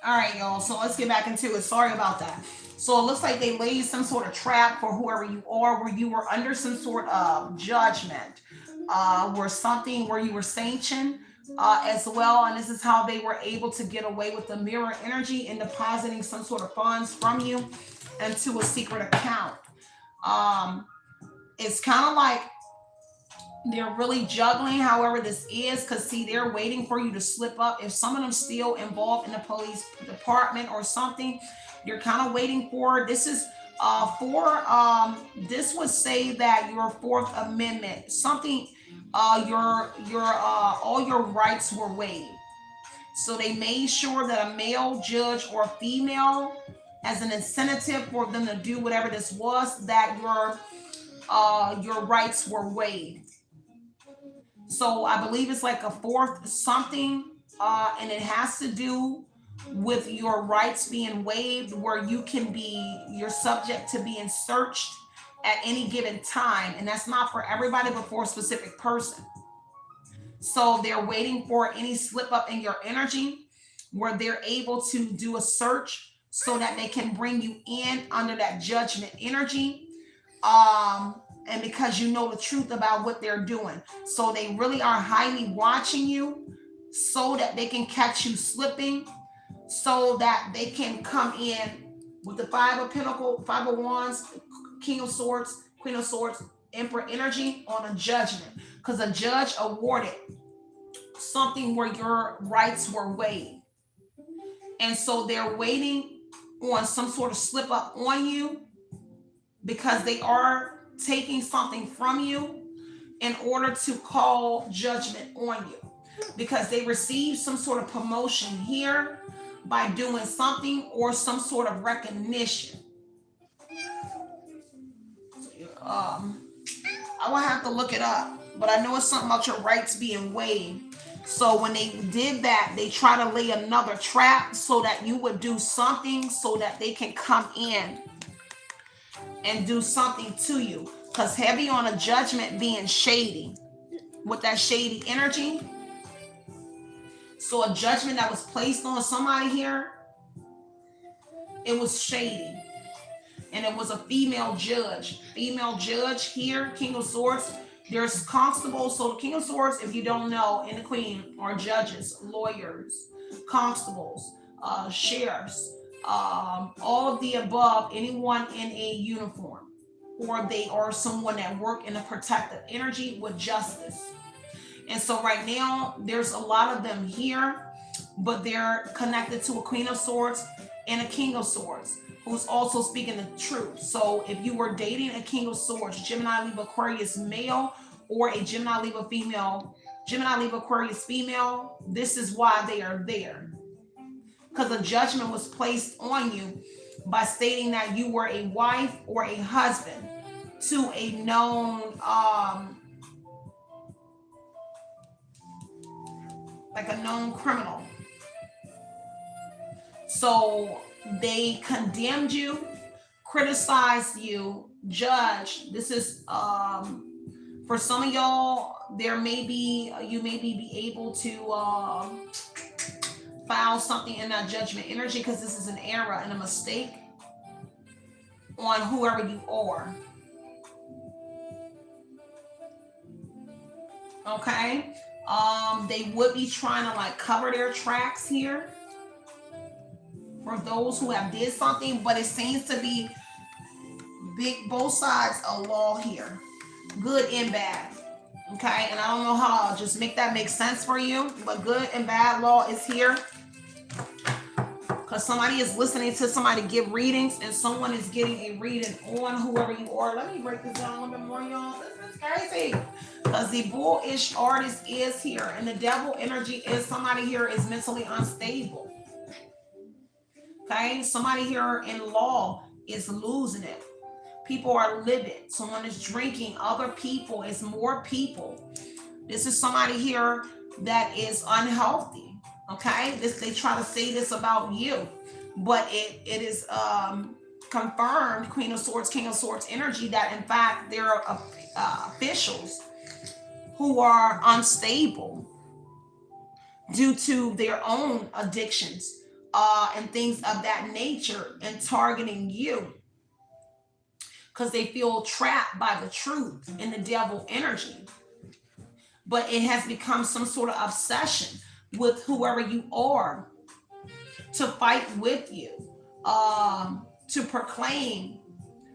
All right, y'all. So let's get back into it. Sorry about that. So it looks like they laid some sort of trap for whoever you are, where you were under some sort of judgment, where you were sanctioned as well. And this is how they were able to get away with the mirror energy and depositing some sort of funds from you into a secret account. It's kind of like they're really juggling, however this is, because see, they're waiting for you to slip up. If some of them still involved in the police department or something, you're kind of waiting for, this is this would say that your Fourth Amendment, something, your all your rights were waived. So they made sure that a male judge or female, as an incentive for them to do whatever this was, that your rights were waived. So I believe it's like a fourth something, and it has to do with your rights being waived, where you're subject to being searched at any given time. And that's not for everybody, but for a specific person. So they're waiting for any slip up in your energy where they're able to do a search so that they can bring you in under that judgment energy. And because you know the truth about what they're doing. So they really are highly watching you so that they can catch you slipping, so that they can come in with the Five of Pentacles, Five of Wands, King of Swords, Queen of Swords, Emperor energy on a judgment. Because a judge awarded something where your rights were waived. And so they're waiting on some sort of slip up on you, because they are taking something from you in order to call judgment on you, because they received some sort of promotion here by doing something or some sort of recognition. I will have to look it up, but I know it's something about your rights being waived. So when they did that, they try to lay another trap so that you would do something so that they can come in and do something to you. Because heavy on a judgment being shady, with that shady energy. So a judgment that was placed on somebody here, it was shady. And it was a female judge. Female judge here, King of Swords. There's constables. So the King of Swords, if you don't know, and the Queen are judges, lawyers, constables, sheriffs, all of the above, anyone in a uniform, or they are someone that work in a protective energy with justice. And so right now, there's a lot of them here, but they're connected to a Queen of Swords and a King of Swords, who's also speaking the truth. So if you were dating a King of Swords, Gemini, Libra, Aquarius male, or a Gemini, Libra female, Gemini, Libra, Aquarius female, this is why they are there. Because a judgment was placed on you by stating that you were a wife or a husband to a known, like a known criminal. So they condemned you, criticized you, judged. This is for some of y'all, you may be able to file something in that judgment energy, because this is an error and a mistake on whoever you are. Okay, they would be trying to like cover their tracks here for those who have did something, but it seems to be both sides of law here, good and bad. Okay, and I don't know how I'll just make that make sense for you, but good and bad law is here. Because somebody is listening to somebody give readings, and someone is getting a reading on whoever you are. Let me break this down a little bit more, y'all. This is crazy. Because the bullish artist is here, and the devil energy is somebody here is mentally unstable. Okay, somebody here in law is losing it. People are livid. Someone is drinking. Other people. It's more people. This is somebody here that is unhealthy. Okay, they try to say this about you, but it is confirmed, Queen of Swords, King of Swords energy, that in fact there are officials who are unstable due to their own addictions and things of that nature, and targeting you because they feel trapped by the truth in the devil energy. But it has become some sort of obsession with whoever you are to fight with you, to proclaim,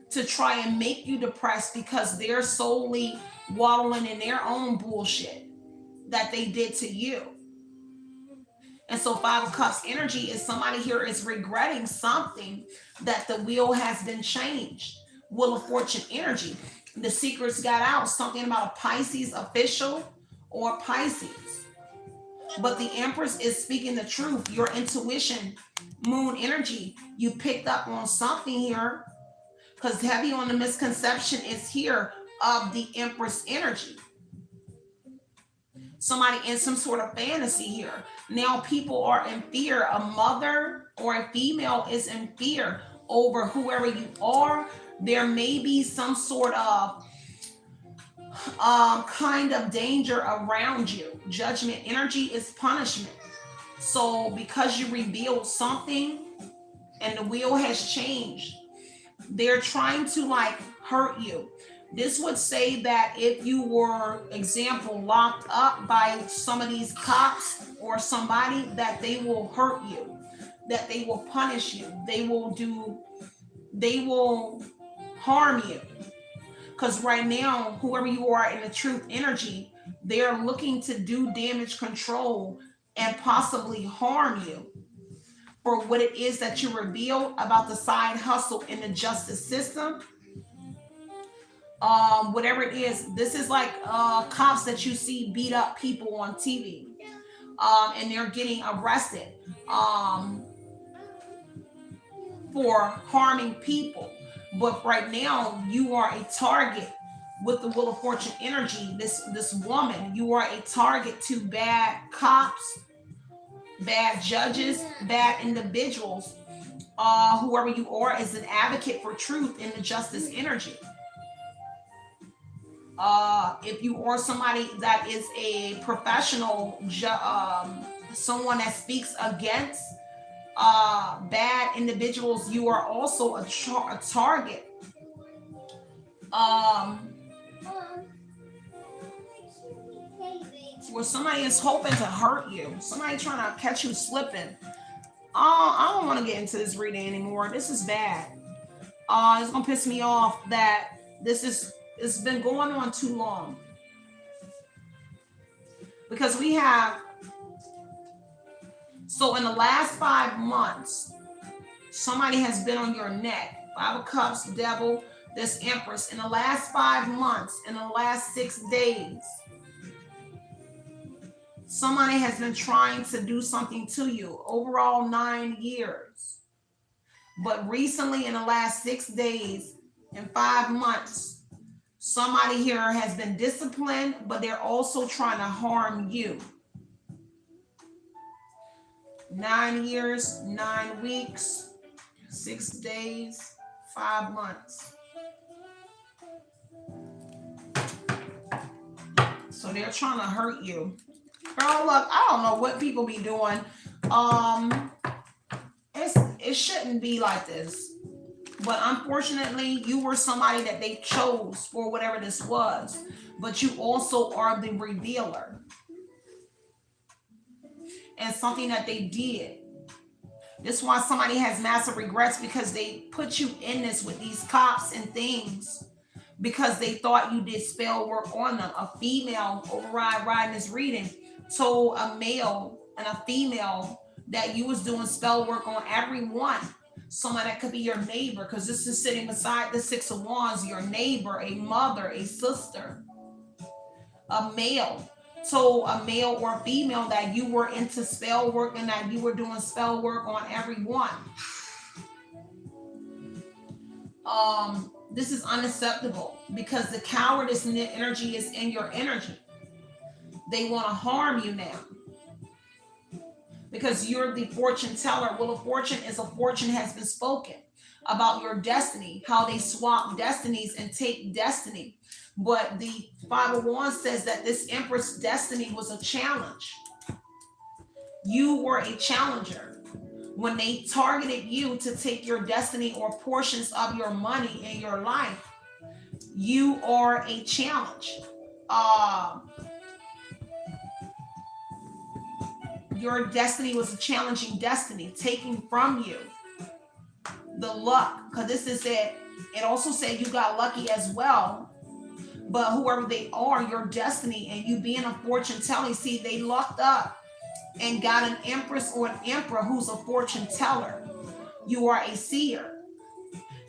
to try and make you depressed, because they're solely wallowing in their own bullshit that they did to you. And so Five of Cups energy is somebody here is regretting something, that the wheel has been changed. Wheel of Fortune energy. The secrets got out, something about a Pisces official or Pisces. But the Empress is speaking the truth. Your intuition, moon energy, you picked up on something here, because heavy on the misconception is here of the Empress energy. Somebody in some sort of fantasy here. Now people are in fear. A mother or a female is in fear over whoever you are. There may be some sort of kind of danger around you. Judgment energy is punishment. So because you revealed something and the wheel has changed, they're trying to like hurt you. This would say that if you were, example, locked up by some of these cops or somebody, that they will hurt you, that they will punish you, they will harm you. Because right now, whoever you are in the truth energy, they're looking to do damage control and possibly harm you for what it is that you reveal about the side hustle in the justice system. Whatever it is, this is like cops that you see beat up people on TV, and they're getting arrested for harming people. But right now, you are a target with the Wheel of Fortune energy, this woman, you are a target to bad cops, bad judges, bad individuals. Whoever you are is an advocate for truth in the justice energy. If you are somebody that is a professional, someone that speaks against bad individuals, you are also a target. Where somebody is hoping to hurt you, somebody trying to catch you slipping. I don't want to get into this reading anymore. This is bad. It's gonna piss me off that it's been going on too long. Because we have, so in the last 5 months, somebody has been on your neck. 5 of Cups, Devil, this Empress. In the last 5 months, in the last 6 days, somebody has been trying to do something to you. Overall 9 years. But recently in the last 6 days and 5 months, somebody here has been disciplined, but they're also trying to harm you. 9 years, 9 weeks, 6 days, 5 months. So they're trying to hurt you. Girl, look, I don't know what people be doing. It shouldn't be like this. But unfortunately, you were somebody that they chose for whatever this was. But you also are the revealer. And something that they did. This is why somebody has massive regrets, because they put you in this with these cops and things because they thought you did spell work on them. A female riding this reading told a male and a female that you was doing spell work on everyone. Someone that could be your neighbor, because this is sitting beside the 6 of Wands, your neighbor, a mother, a sister. A male told a male or a female that you were into spell work and that you were doing spell work on everyone. This is unacceptable because the cowardice energy is in your energy. They want to harm you now because you're the fortune teller. Wheel of Fortune is a fortune has been spoken about your destiny, how they swap destinies and take destiny. But the 5 of Wands says that this Empress destiny was a challenge. You were a challenger. When they targeted you to take your destiny or portions of your money in your life, you are a challenge. Your destiny was a challenging destiny, taking from you the luck. Because this is it. It also said you got lucky as well. But whoever they are, your destiny and you being a fortune telling, see, they lucked up and got an Empress or an Emperor who's a fortune teller. You are a seer.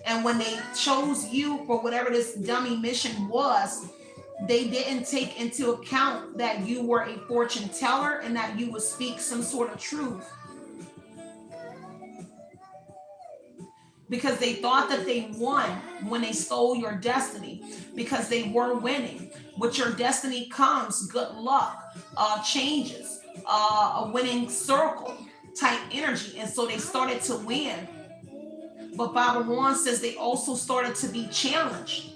And when they chose you for whatever this dummy mission was, they didn't take into account that you were a fortune teller and that you would speak some sort of truth. Because they thought that they won when they stole your destiny, because they were winning. With your destiny comes good luck, changes, a winning circle type energy. And so they started to win. But 5 of Wands says they also started to be challenged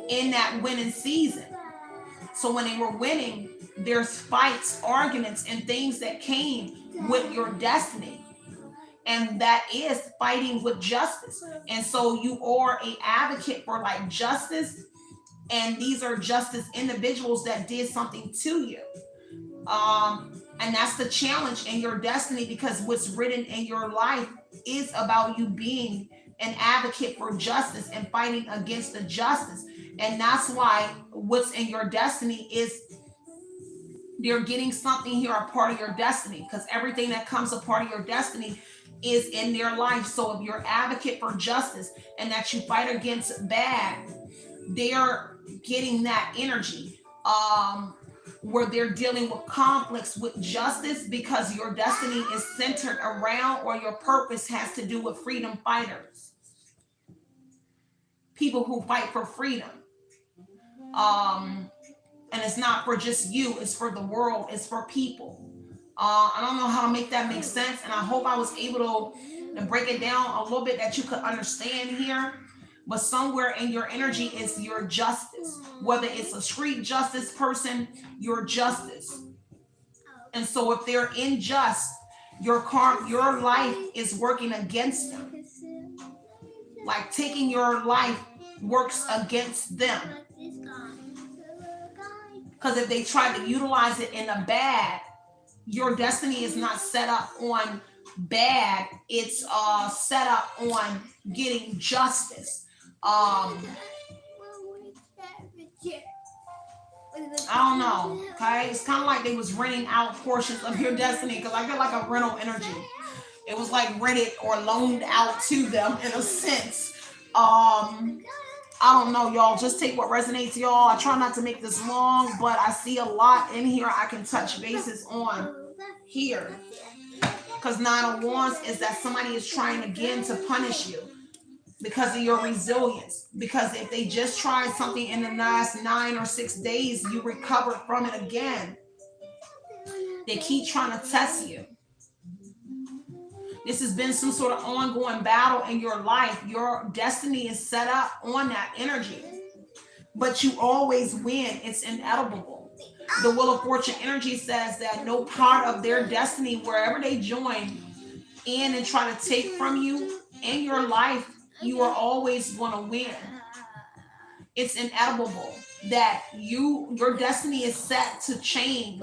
in that winning season. So when they were winning, there's fights, arguments, and things that came with your destiny. And that is fighting with justice. And so you are an advocate for like justice. And these are justice individuals that did something to you. And that's the challenge in your destiny, because what's written in your life is about you being an advocate for justice and fighting against the justice. And that's why what's in your destiny is you're getting something here, a part of your destiny, because everything that comes a part of your destiny is in their life. So if you're advocate for justice and that you fight against bad, they're getting that energy where they're dealing with conflicts with justice, because your destiny is centered around, or your purpose has to do with freedom fighters, people who fight for freedom. And it's not for just you, it's for the world, it's for people. I don't know how to make that make sense, and I hope I was able to break it down a little bit that you could understand here. But somewhere in your energy is your justice, whether it's a street justice person, your justice. And so if they're unjust, your life is working against them. Like taking your life works against them. Because if they try to utilize it in a bad, your destiny is not set up on bad. It's set up on getting justice. I don't know. Okay, it's kind of like they was renting out portions of your destiny, because I get like a rental energy. It was like rented or loaned out to them in a sense. I don't know, y'all. Just take what resonates, y'all. I try not to make this long, but I see a lot in here I can touch bases on here. Because 9 of Wands is that somebody is trying again to punish you because of your resilience. Because if they just tried something in the last 9 or 6 days, you recovered from it again. They keep trying to test you. This has been some sort of ongoing battle in your life. Your destiny is set up on that energy, but you always win. It's inevitable. The Wheel of Fortune energy says that no part of their destiny, wherever they join in and try to take from you in your life, you are always going to win. It's inevitable that your destiny is set to change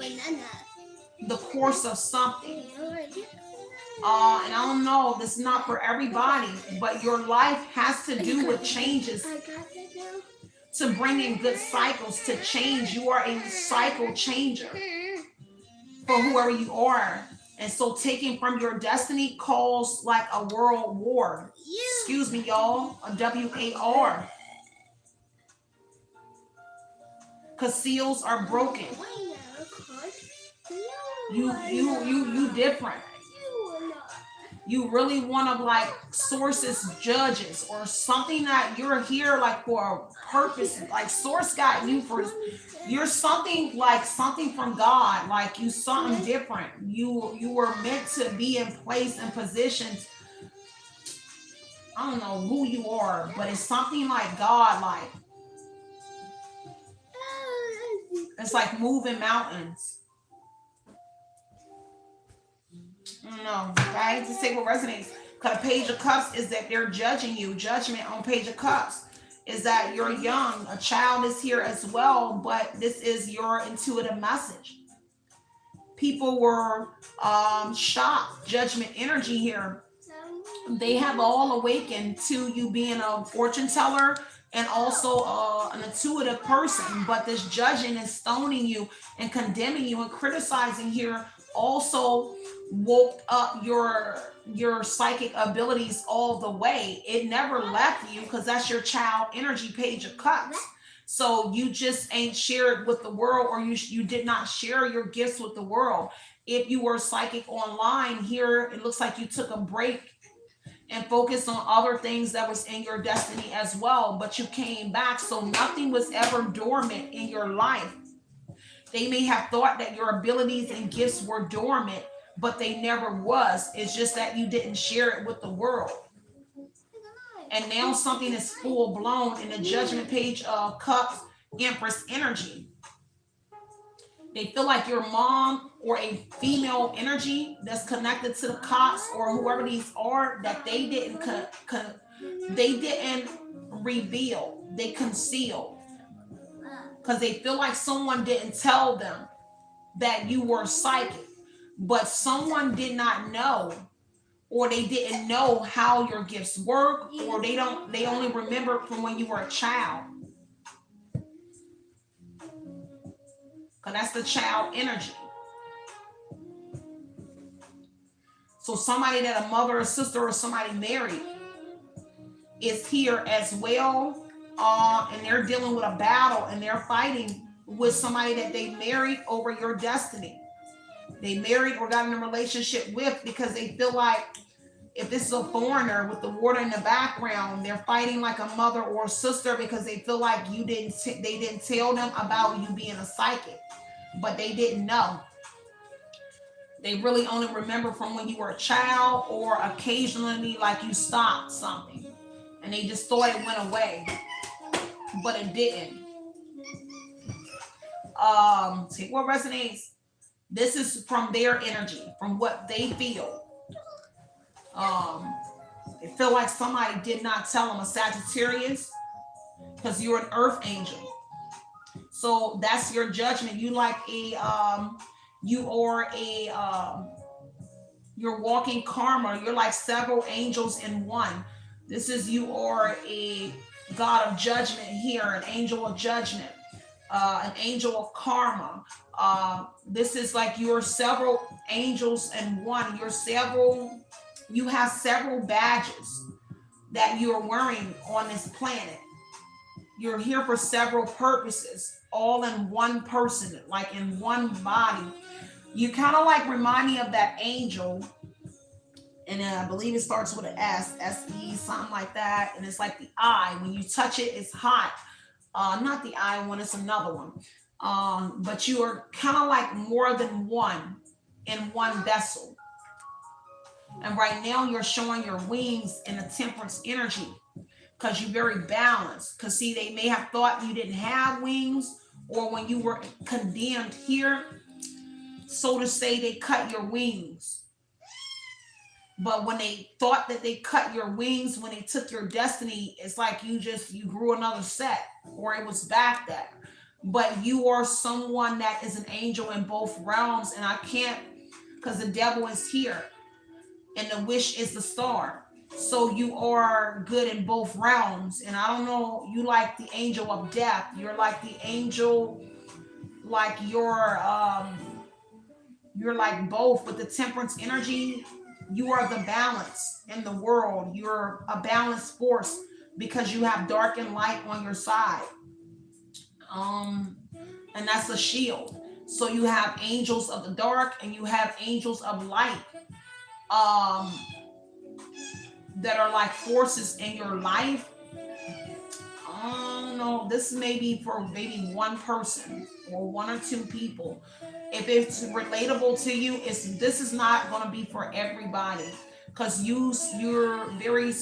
the course of something. And I don't know, this is not for everybody, but your life has to do with changes to bring in good cycles, to change. You are a cycle changer for whoever you are. And so taking from your destiny calls like a world war. Excuse me, y'all, a WAR. Because seals are broken. You different. You really want to like sources, judges, or something that you're here like for a purpose. Like source got you for, you're something like something from God. Like you something different. You were meant to be in place and positions. I don't know who you are, but it's something like God. Like it's like moving mountains. No, okay, just take what resonates. Because Page of Cups is that they're judging you. Judgment on Page of Cups is that you're young. A child is here as well, but this is your intuitive message. People were shocked. Judgment energy here. They have all awakened to you being a fortune teller and also an intuitive person. But this judging and stoning you and condemning you and criticizing here also woke up your psychic abilities all the way. It never left you because that's your child energy, Page of Cups. So you just ain't shared with the world, or you did not share your gifts with the world. If you were psychic online here, it looks like you took a break and focused on other things that was in your destiny as well, but you came back. So nothing was ever dormant in your life. They may have thought that your abilities and gifts were dormant, but they never was. It's just that you didn't share it with the world. And now something is full blown in the Judgment Page of Cups, Empress energy. They feel like your mom or a female energy that's connected to the cops or whoever these are, that they didn't reveal, they concealed. Because they feel like someone didn't tell them that you were psychic. But someone did not know, or they didn't know how your gifts work, or they only remember from when you were a child. Because that's the child energy. So somebody that a mother or sister or somebody married is here as well, and they're dealing with a battle, and they're fighting with somebody that they married over your destiny. They married or got in a relationship with because they feel like if this is a foreigner with the water in the background, they're fighting like a mother or a sister because they feel like they didn't tell them about you being a psychic, but they didn't know. They really only remember from when you were a child, or occasionally like you stopped something and they just thought it went away, but it didn't. Take what resonates. This is from their energy, from what they feel. They feel like somebody did not tell them, a Sagittarius, because you're an earth angel. So that's your judgment. You like you're walking karma. You're like several angels in one. This is, you are a God of judgment here, an angel of judgment, an angel of karma. This is like you're several angels in one. You have several badges that you're wearing on this planet. You're here for several purposes, all in one person, like in one body. You kind of like remind me of that angel, and I believe it starts with an S, S-E, something like that. And it's like the eye. When you touch it, it's hot. Not the eye one, it's another one. But you are kind of like more than one in one vessel. And right now you're showing your wings in a temperance energy, because you're very balanced. Because see, they may have thought you didn't have wings, or when you were condemned here, so to say, they cut your wings. But when they thought that they cut your wings, when they took your destiny, it's like you grew another set, or it was back there. But you are someone that is an angel in both realms, and I can't, because the devil is here and the wish is the star. So you are good in both realms. And I don't know, you like the angel of death. You're like the angel, like you're like both with the temperance energy. You are the balance in the world. You're a balanced force because you have dark and light on your side. And that's a shield. So you have angels of the dark and you have angels of light. That are like forces in your life. I don't know. This may be for maybe one person or one or two people. If it's relatable to you, this is not going to be for everybody, because you are very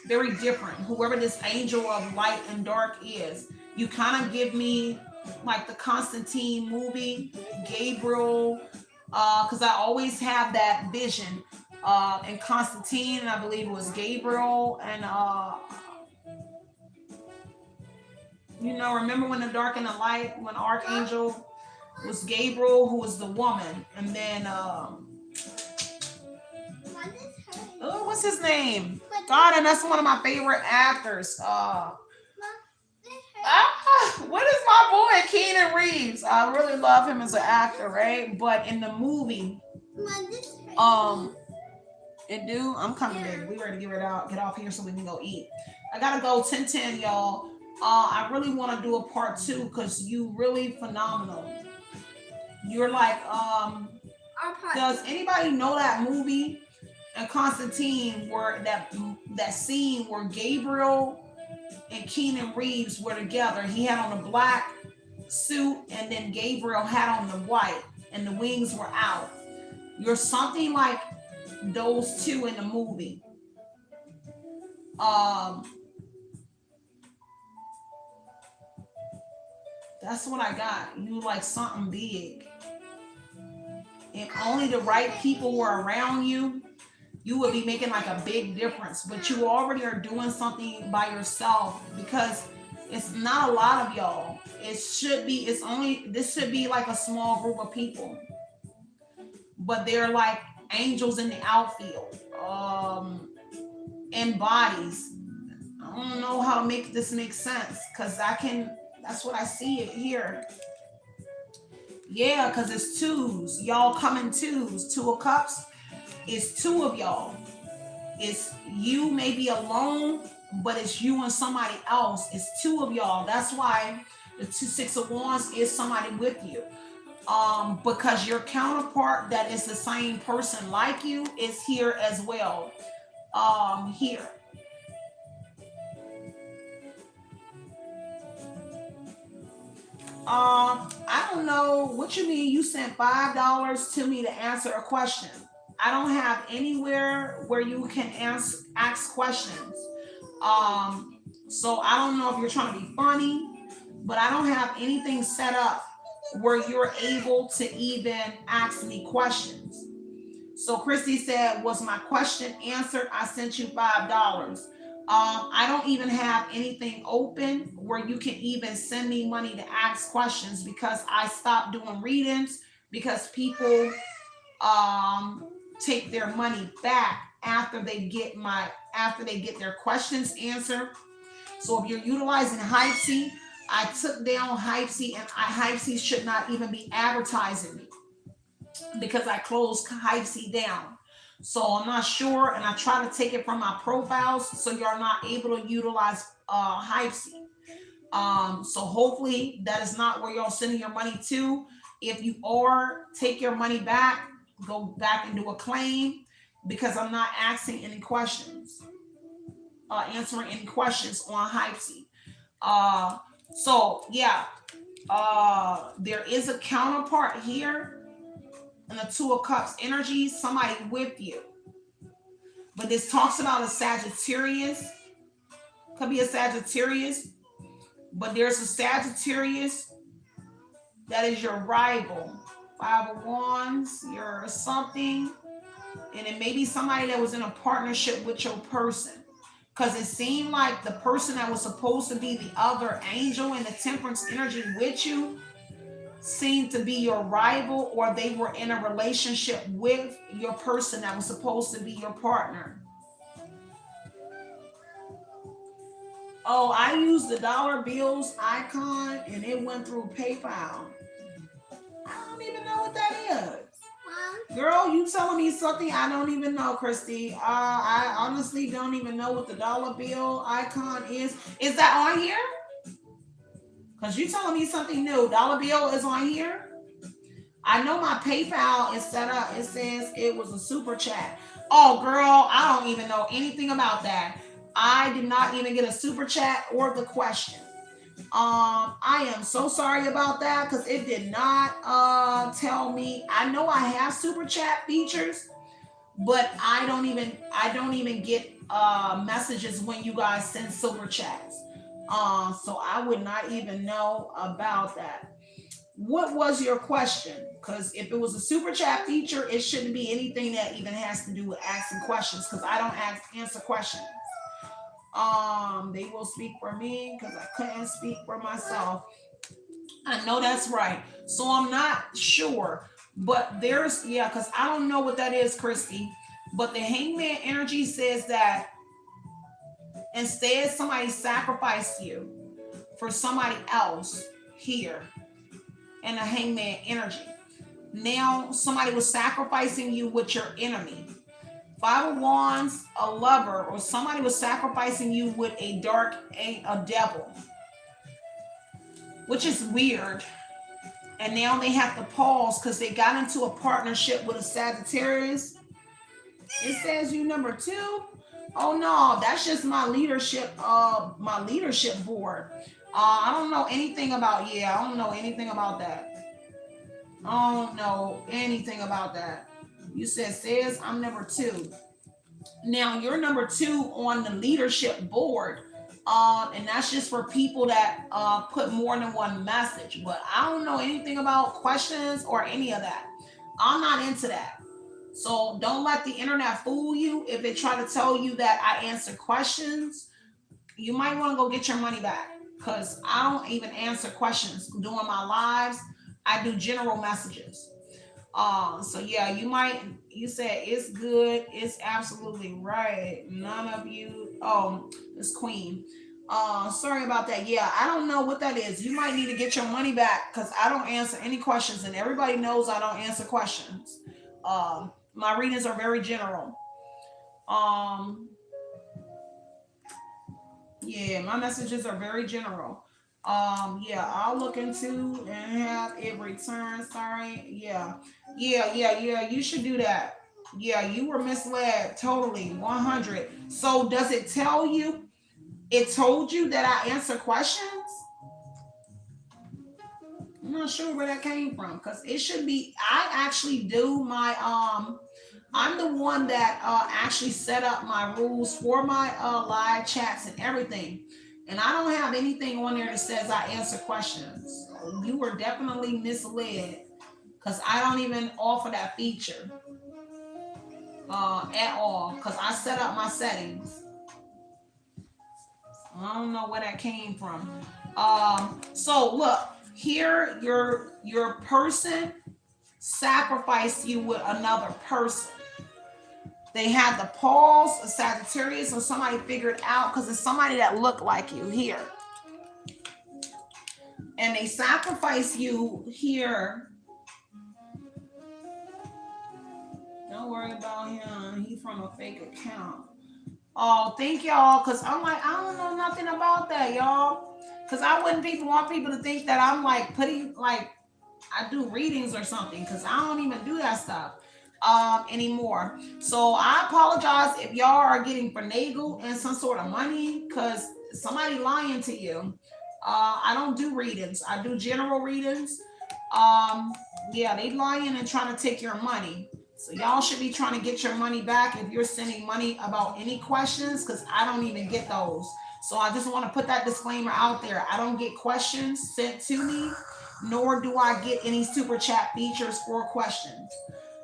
very different. Whoever this angel of light and dark is, you kind of give me like the Constantine movie, Gabriel. Because I always have that vision in Constantine, and I believe it was Gabriel, and remember when the dark and the light, when Archangel was Gabriel, who was the woman, and then what's his name? God, and that's one of my favorite actors. What is my boy Keanu Reeves? I really love him as an actor, right? But in the movie, I'm coming, baby. We ready to get off here so we can go eat. I gotta go 10:10, y'all. I really want to do a part 2 because you really phenomenal. You're like, does anybody know that movie in Constantine where that scene where Gabriel and Keanu Reeves were together? He had on a black suit, and then Gabriel had on the white, and the wings were out. You're something like those two in the movie. That's what I got. You like something big. If only the right people were around you, you would be making like a big difference. But you already are doing something by yourself, because it's not a lot of y'all. This should be like a small group of people. But they're like angels in the outfield, in bodies. I don't know how to make this make sense, because that's what I see it here. Yeah, because it's twos. Y'all come in twos. 2 of Cups. It's 2 of y'all. It's you may be alone, but it's you and somebody else. It's 2 of y'all. That's why the 6 of Wands is somebody with you. Because your counterpart that is the same person like you is here as well. Here. I don't know what you mean. You sent $5 to me to answer a question. I don't have anywhere where you can ask questions. So I don't know if you're trying to be funny, but I don't have anything set up where you're able to even ask me questions. So Christy said, was my question answered? I sent you $5. I don't even have anything open where you can even send me money to ask questions because I stopped doing readings because people take their money back after they get their questions answered. So if you're utilizing Hypesy, I took down Hypesy, and Hypesy should not even be advertising me because I closed Hypesy down. So I'm not sure, and I try to take it from my profiles so you're not able to utilize Hypesy. So hopefully that is not where you're sending your money to. If you are, take your money back, go back and do a claim because I'm not asking any questions, answering any questions on Hypesy. So yeah, there is a counterpart here in the Two of Cups energy, somebody with you. But this talks about a Sagittarius. Could be a Sagittarius, but there's a Sagittarius that is your rival. Five of Wands, you're something, and it may be somebody that was in a partnership with your person. Because it seemed like the person that was supposed to be the other angel in the Temperance energy with you seemed to be your rival, or they were in a relationship with your person that was supposed to be your partner. Oh, I used the dollar bills icon and it went through PayPal. I don't even know what that is. Girl, you telling me something I don't even know, Christy. I honestly don't even know what the dollar bill icon is. Is that on here? Because you telling me something new. Dollar bill is on here. I know my PayPal is set up. It says it was a super chat. Oh, girl, I don't even know anything about that. I did not even get a super chat or the question. I am so sorry about that because it did not tell me. I know I have super chat features, but I don't even get messages when you guys send super chats. So I would not even know about that. What was your question? Because if it was a super chat feature, it shouldn't be anything that even has to do with asking questions because I don't answer questions. They will speak for me because I couldn't speak for myself. I know that's right. So I'm not sure, but there's, yeah, because I don't know what that is, Christy. But the Hangman energy says that instead somebody sacrificed you for somebody else here in the Hangman energy. Now somebody was sacrificing you with your enemy. Five of Wands, a lover, or somebody was sacrificing you with a devil, which is weird. And now they have to pause because they got into a partnership with a Sagittarius. It says you number 2. Oh no, that's just my leadership board. I don't know anything about, I don't know anything about that. I don't know anything about that. You says I'm number 2. Now you're number 2 on the leadership board. And that's just for people that put more than one message. But I don't know anything about questions or any of that. I'm not into that. So don't let the internet fool you. If they try to tell you that I answer questions, you might want to go get your money back. Because I don't even answer questions during my lives. I do general messages. So yeah, you said it's good, it's absolutely right. None of you, it's Queen. Sorry about that. Yeah, I don't know what that is. You might need to get your money back because I don't answer any questions, and everybody knows I don't answer questions. My readings are very general. Yeah, my messages are very general. Yeah, I'll look into and have it returned. Sorry. Yeah. You should do that. Yeah, you were misled totally. 100. So does it tell you? It told you that I answer questions? I'm not sure where that came from because it should be. I actually do my I'm the one that actually set up my rules for my live chats and everything. And I don't have anything on there that says I answer questions. So you were definitely misled because I don't even offer that feature at all because I set up my settings. I don't know where that came from. So look, here your person sacrificed you with another person. They had the pause, a Sagittarius, or somebody figured out because it's somebody that looked like you here. And they sacrifice you here. Don't worry about him. He's from a fake account. Oh, thank y'all. Because I'm like, I don't know nothing about that, y'all. Because I wouldn't want people to think that I'm like putting, like, I do readings or something. Because I don't even do that stuff anymore. So I apologize if y'all are getting finagled and some sort of money because somebody lying to you. I don't do readings. I do general readings. Yeah, they lying and trying to take your money. So y'all should be trying to get your money back if you're sending money about any questions because I don't even get those. So I just want to put that disclaimer out there. I don't get questions sent to me, nor do I get any super chat features for questions.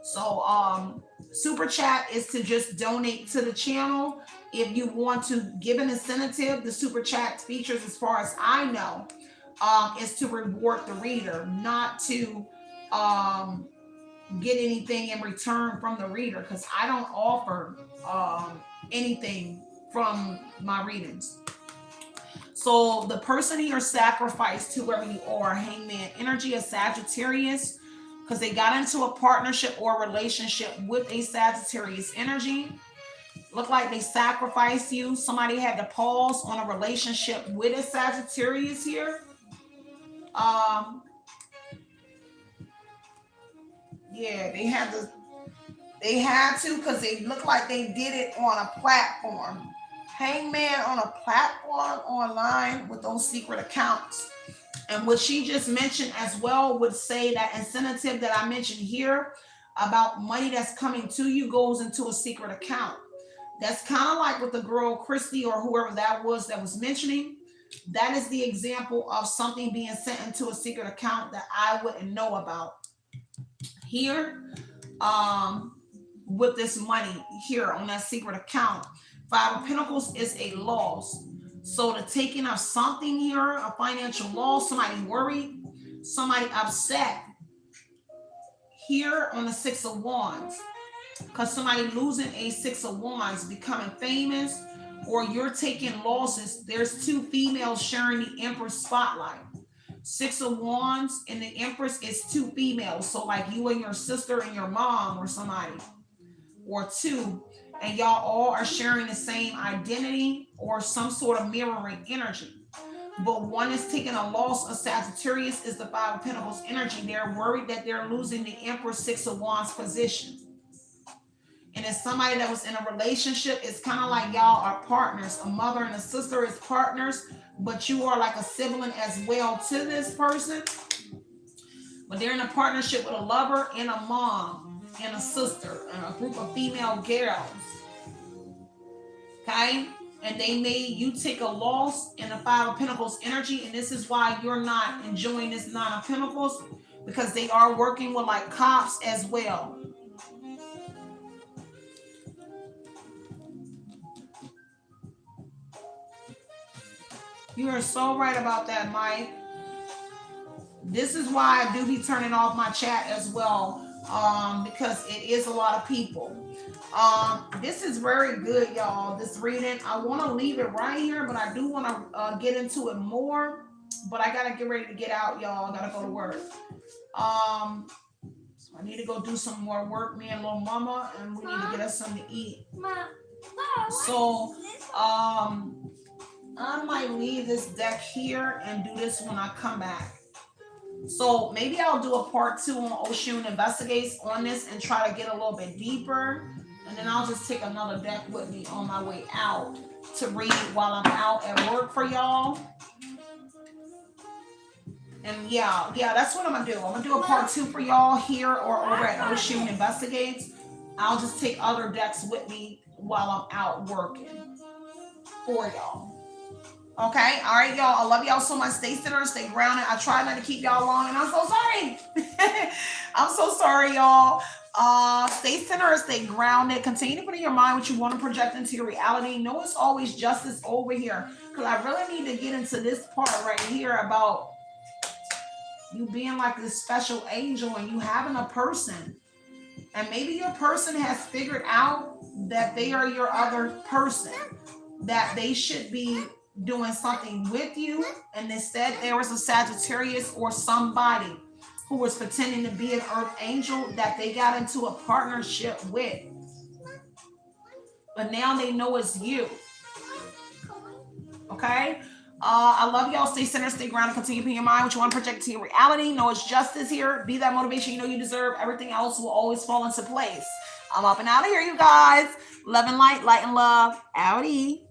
So super chat is to just donate to the channel. If you want to give an incentive, the super chat features, as far as I know, is to reward the reader, not to get anything in return from the reader, because I don't offer anything from my readings. So the person here sacrificed whoever you are, Hangman energy, a Sagittarius, because they got into a partnership or relationship with a Sagittarius energy. Look like they sacrificed you. Somebody had to pause on a relationship with a Sagittarius here. Yeah, they had to because they look like they did it on a platform. Hangman on a platform online with those secret accounts. And what she just mentioned as well would say that incentive that I mentioned here about money that's coming to you goes into a secret account. That's kind of like with the girl Christy or whoever that was mentioning. That is the example of something being sent into a secret account that I wouldn't know about. Here, with this money here on that secret account, Five of Pentacles is a loss. So the taking of something here, a financial loss, somebody worried, somebody upset. Here on the Six of Wands, because somebody losing a Six of Wands, becoming famous, or you're taking losses. There's two females sharing the Empress spotlight. Six of Wands and the Empress is two females. So like you and your sister and your mom or somebody, or two, and y'all all are sharing the same identity or some sort of mirroring energy. But one is taking a loss. Of Sagittarius is the Five of Pentacles energy. They're worried that they're losing the Empress Six of Wands position. And it's somebody that was in a relationship. It's kind of like y'all are partners. A mother and a sister is partners, but you are like a sibling as well to this person. But they're in a partnership with a lover and a mom and a sister and a group of female girls. Okay? And they made you take a loss in the Five of Pentacles energy. And this is why you're not enjoying this Nine of Pentacles, because they are working with like cops as well. You are so right about that, Mike. This is why I do be turning off my chat as well, because it is a lot of people. This is very good, y'all, this reading. I want to leave it right here, but I do want to get into it more. But I got to get ready to get out, y'all. I got to go to work. So I need to go do some more work, me and little mama, and we need to get us something to eat. So, I might leave this deck here and do this when I come back. So maybe I'll do a part 2 on Oshun Investigates on this and try to get a little bit deeper. And then I'll just take another deck with me on my way out to read while I'm out at work for y'all. And yeah, that's what I'm gonna do. I'm gonna do a part 2 for y'all here or over at Oshun Investigates. I'll just take other decks with me while I'm out working for y'all. Okay, all right, y'all. I love y'all so much. Stay centered, stay grounded. I try not to keep y'all long, and I'm so sorry. I'm so sorry, y'all. Stay centered, stay grounded. Continue to put in your mind what you want to project into your reality. Know it's always justice over here, because I really need to get into this part right here about you being like this special angel and you having a person. And maybe your person has figured out that they are your other person, that they should be doing something with you, and instead there was a Sagittarius or somebody who was pretending to be an earth angel that they got into a partnership with, but now they know it's you. Okay, I love y'all. Stay centered, stay grounded. Continue to be in your mind what you want to project to your reality. Know it's justice here. Be that motivation you know you deserve. Everything else will always fall into place. I'm up and out of here, you guys. Love and light, light and love. Outie.